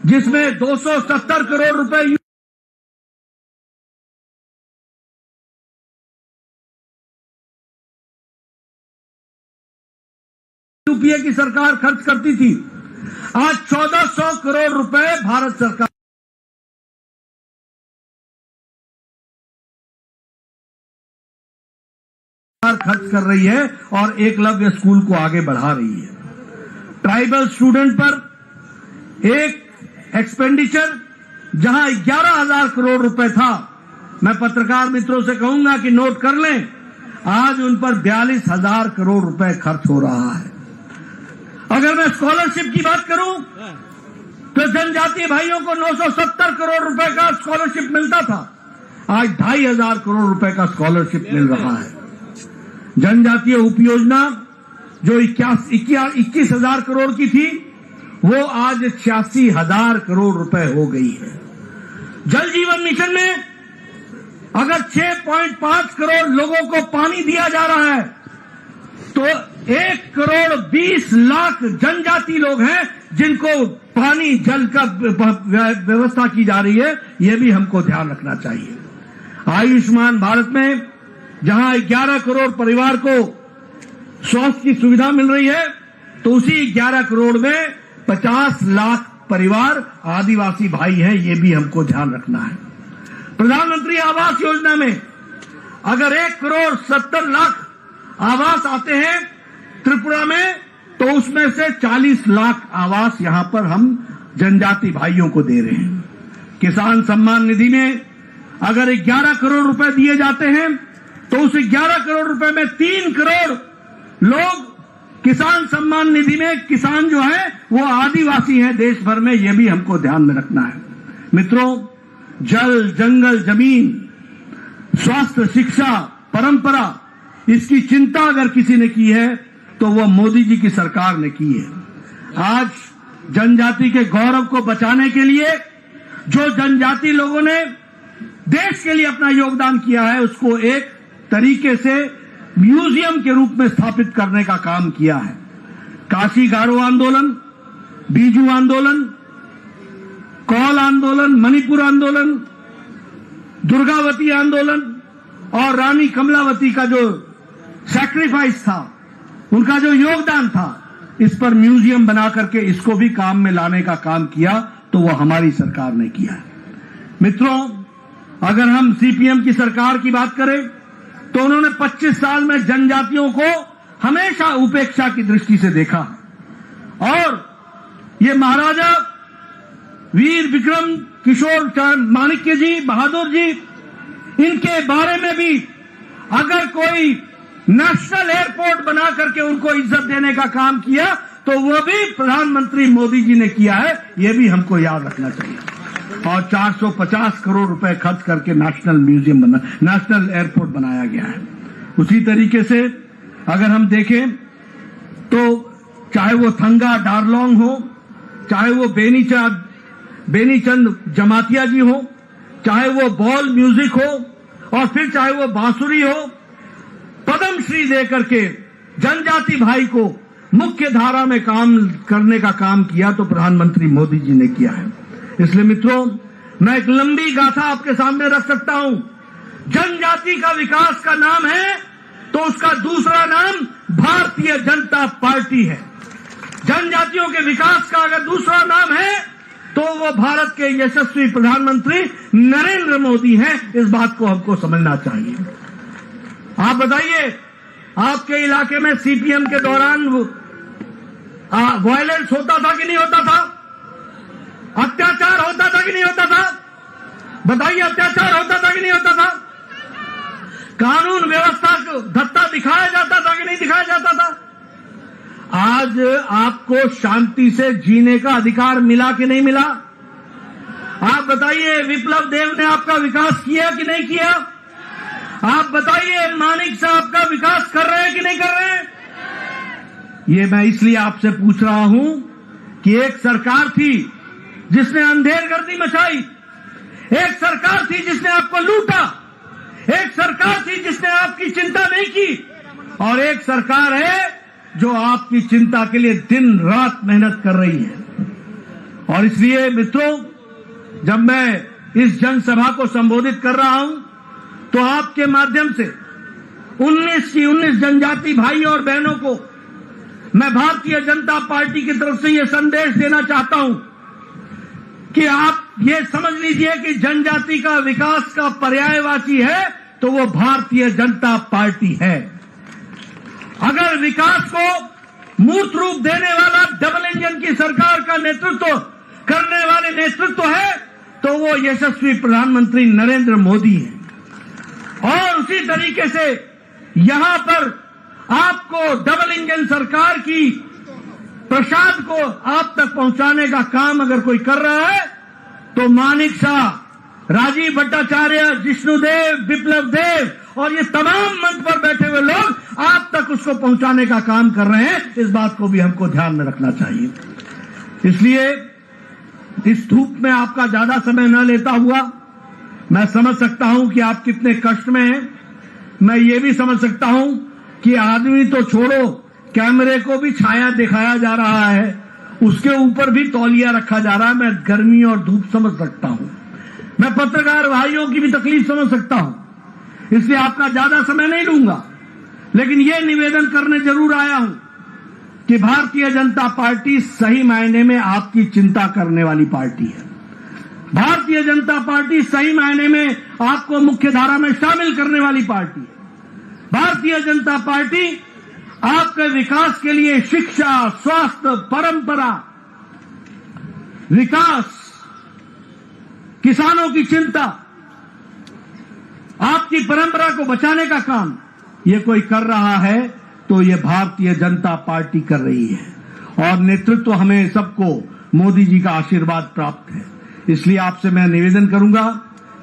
जिसमें 270 करोड़ रुपए यूपीए की सरकार खर्च करती थी, आज 1400 करोड़ रुपए भारत सरकार खर्च कर रही है और एकलव्य स्कूल को आगे बढ़ा रही है। ट्राइबल स्टूडेंट पर एक एक्सपेंडिचर जहां 11,000 करोड़ रुपए था, मैं पत्रकार मित्रों से कहूंगा कि नोट कर लें, आज उन पर 42,000 करोड़ रुपए खर्च हो रहा है। अगर मैं स्कॉलरशिप की बात करूं तो जनजातीय भाइयों को 970 करोड़ रुपए का स्कॉलरशिप मिलता था, आज 2,500 करोड़ रुपए का स्कॉलरशिप मिल रहा है। जनजातीय उपयोजना जो 21,000 करोड़ की थी, वो आज 86,000 करोड़ रुपए हो गई है। जल जीवन मिशन में अगर 6.5 करोड़ लोगों को पानी दिया जा रहा है, तो 1 करोड़ 20 लाख जनजाति लोग हैं जिनको पानी जल का व्यवस्था की जा रही है। यह भी हमको ध्यान रखना चाहिए। आयुष्मान भारत में जहां 11 करोड़ परिवार को स्वास्थ्य की सुविधा मिल रही है, तो उसी 11 करोड़ में 50 लाख परिवार आदिवासी भाई हैं। ये भी हमको ध्यान रखना है। प्रधानमंत्री आवास योजना में अगर 1 करोड़ 70 लाख आवास आते हैं त्रिपुरा में, तो उसमें से 40 लाख आवास यहां पर हम जनजाति भाइयों को दे रहे हैं। किसान सम्मान निधि में अगर 11 करोड़ रुपए दिए जाते हैं, तो उस 11 करोड़ रुपए में 3 करोड़ लोग किसान सम्मान निधि में, किसान जो है वो आदिवासी हैं देश भर में। ये भी हमको ध्यान में रखना है। मित्रों, जल, जंगल, जमीन, स्वास्थ्य, शिक्षा, परंपरा, इसकी चिंता अगर किसी ने की है तो वह मोदी जी की सरकार ने की है। आज जनजाति के गौरव को बचाने के लिए जो जनजाति लोगों ने देश के लिए अपना योगदान किया है, उसको एक तरीके से म्यूजियम के रूप में स्थापित करने का काम किया है। काशी गारो आंदोलन, बीजू आंदोलन, कौल आंदोलन, मणिपुर आंदोलन, दुर्गावती आंदोलन और रानी कमलावती का जो सैक्रिफाइस था, उनका जो योगदान था, इस पर म्यूजियम बना करके इसको भी काम में लाने का काम किया, तो वो हमारी सरकार ने किया है। मित्रों, अगर हम सीपीएम की सरकार की बात करें तो उन्होंने 25 साल में जनजातियों को हमेशा उपेक्षा की दृष्टि से देखा और ये महाराजा वीर विक्रम किशोर माणिक्य जी, बहादुर जी, इनके बारे में भी अगर कोई नेशनल एयरपोर्ट बना करके उनको इज्जत देने का काम किया, तो वो भी प्रधानमंत्री मोदी जी ने किया है। ये भी हमको याद रखना चाहिए। और 450 करोड़ रुपए खर्च करके नेशनल एयरपोर्ट बनाया गया है। उसी तरीके से अगर हम देखें तो चाहे वो थंगा डारलोंग हो, चाहे वो बेनीचंद जमातिया जी हो, चाहे वो बॉल म्यूजिक हो और फिर चाहे वो बांसुरी हो, पद्म श्री दे करके जनजाति भाई को मुख्य धारा में काम करने का काम किया तो प्रधानमंत्री मोदी जी ने किया है। इसलिए मित्रों, मैं एक लंबी गाथा आपके सामने रख सकता हूं। जनजाति का विकास का नाम है तो उसका दूसरा नाम भारतीय जनता पार्टी है। जनजातियों के विकास का अगर दूसरा नाम है तो वो भारत के यशस्वी प्रधानमंत्री नरेंद्र मोदी हैं। इस बात को हमको समझना चाहिए। आप बताइए, आपके इलाके में सीपीएम के दौरान वायलेंस होता था कि नहीं होता था? अत्याचार होता था कि नहीं होता था? बताइए, अत्याचार होता था कि नहीं होता था? कानून व्यवस्था को धत्ता दिखाया जाता था कि नहीं दिखाया जाता था? आज आपको शांति से जीने का अधिकार मिला कि नहीं मिला? आप बताइए, विप्लव देव ने आपका विकास किया कि नहीं किया? आप बताइए, मानिक साहब का विकास कर रहे हैं कि नहीं कर रहे हैं? ये मैं इसलिए आपसे पूछ रहा हूं कि एक सरकार थी जिसने अंधेरगर्दी मचाई, एक सरकार थी जिसने आपको लूटा, एक सरकार थी जिसने आपकी चिंता नहीं की, और एक सरकार है जो आपकी चिंता के लिए दिन रात मेहनत कर रही है। और इसलिए मित्रों, जब मैं इस जनसभा को संबोधित कर रहा हूं तो आपके माध्यम से 19 जनजाति भाई और बहनों को मैं भारतीय जनता पार्टी की तरफ से यह संदेश देना चाहता हूं कि आप ये समझ लीजिए कि जनजाति का विकास का पर्यायवाची है तो वो भारतीय जनता पार्टी है। अगर विकास को मूर्त रूप देने वाला डबल इंजन की सरकार का नेतृत्व करने वाले नेतृत्व है तो वो यशस्वी प्रधानमंत्री नरेंद्र मोदी है। और उसी तरीके से यहां पर आपको डबल इंजन सरकार की प्रसाद को आप तक पहुंचाने का काम अगर कोई कर रहा है तो मानिक शाह, राजीव भट्टाचार्य, जिष्णुदेव, विप्लव देव और ये तमाम मंच पर बैठे हुए लोग आप तक उसको पहुंचाने का काम कर रहे हैं। इस बात को भी हमको ध्यान में रखना चाहिए। इसलिए इस धूप में आपका ज्यादा समय न लेता हुआ, मैं समझ सकता हूं कि आप कितने कष्ट में हैं। मैं ये भी समझ सकता हूं कि आदमी तो छोड़ो, कैमरे को भी छाया दिखाया जा रहा है, उसके ऊपर भी तौलिया रखा जा रहा है। मैं गर्मी और धूप समझ सकता हूं, मैं पत्रकार भाइयों की भी तकलीफ समझ सकता हूं। इसलिए आपका ज्यादा समय नहीं लूंगा, लेकिन ये निवेदन करने जरूर आया हूं कि भारतीय जनता पार्टी सही मायने में आपकी चिंता करने वाली पार्टी है। भारतीय जनता पार्टी सही मायने में आपको मुख्य धारा में शामिल करने वाली पार्टी है। भारतीय जनता पार्टी आपके विकास के लिए शिक्षा, स्वास्थ्य, परंपरा, विकास, किसानों की चिंता, आपकी परंपरा को बचाने का काम ये कोई कर रहा है तो ये भारतीय जनता पार्टी कर रही है। और नेतृत्व हमें सबको मोदी जी का आशीर्वाद प्राप्त है। इसलिए आपसे मैं निवेदन करूंगा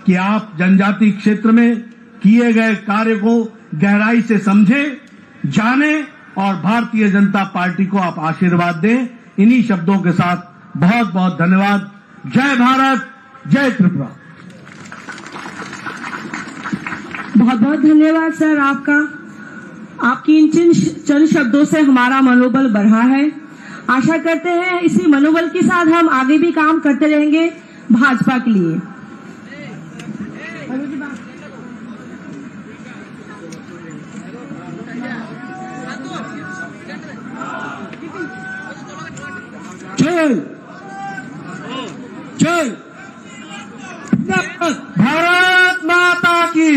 कि आप जनजाति क्षेत्र में किए गए कार्य को गहराई से समझें, जानें और भारतीय जनता पार्टी को आप आशीर्वाद दें। इन्हीं शब्दों के साथ बहुत बहुत धन्यवाद। जय भारत, जय त्रिपुरा। बहुत बहुत धन्यवाद सर आपका। आपकी इन चंद शब्दों से हमारा मनोबल बढ़ा है। आशा करते हैं इसी मनोबल के साथ हम आगे भी काम करते रहेंगे भाजपा के लिए। जय जय भारत माता की।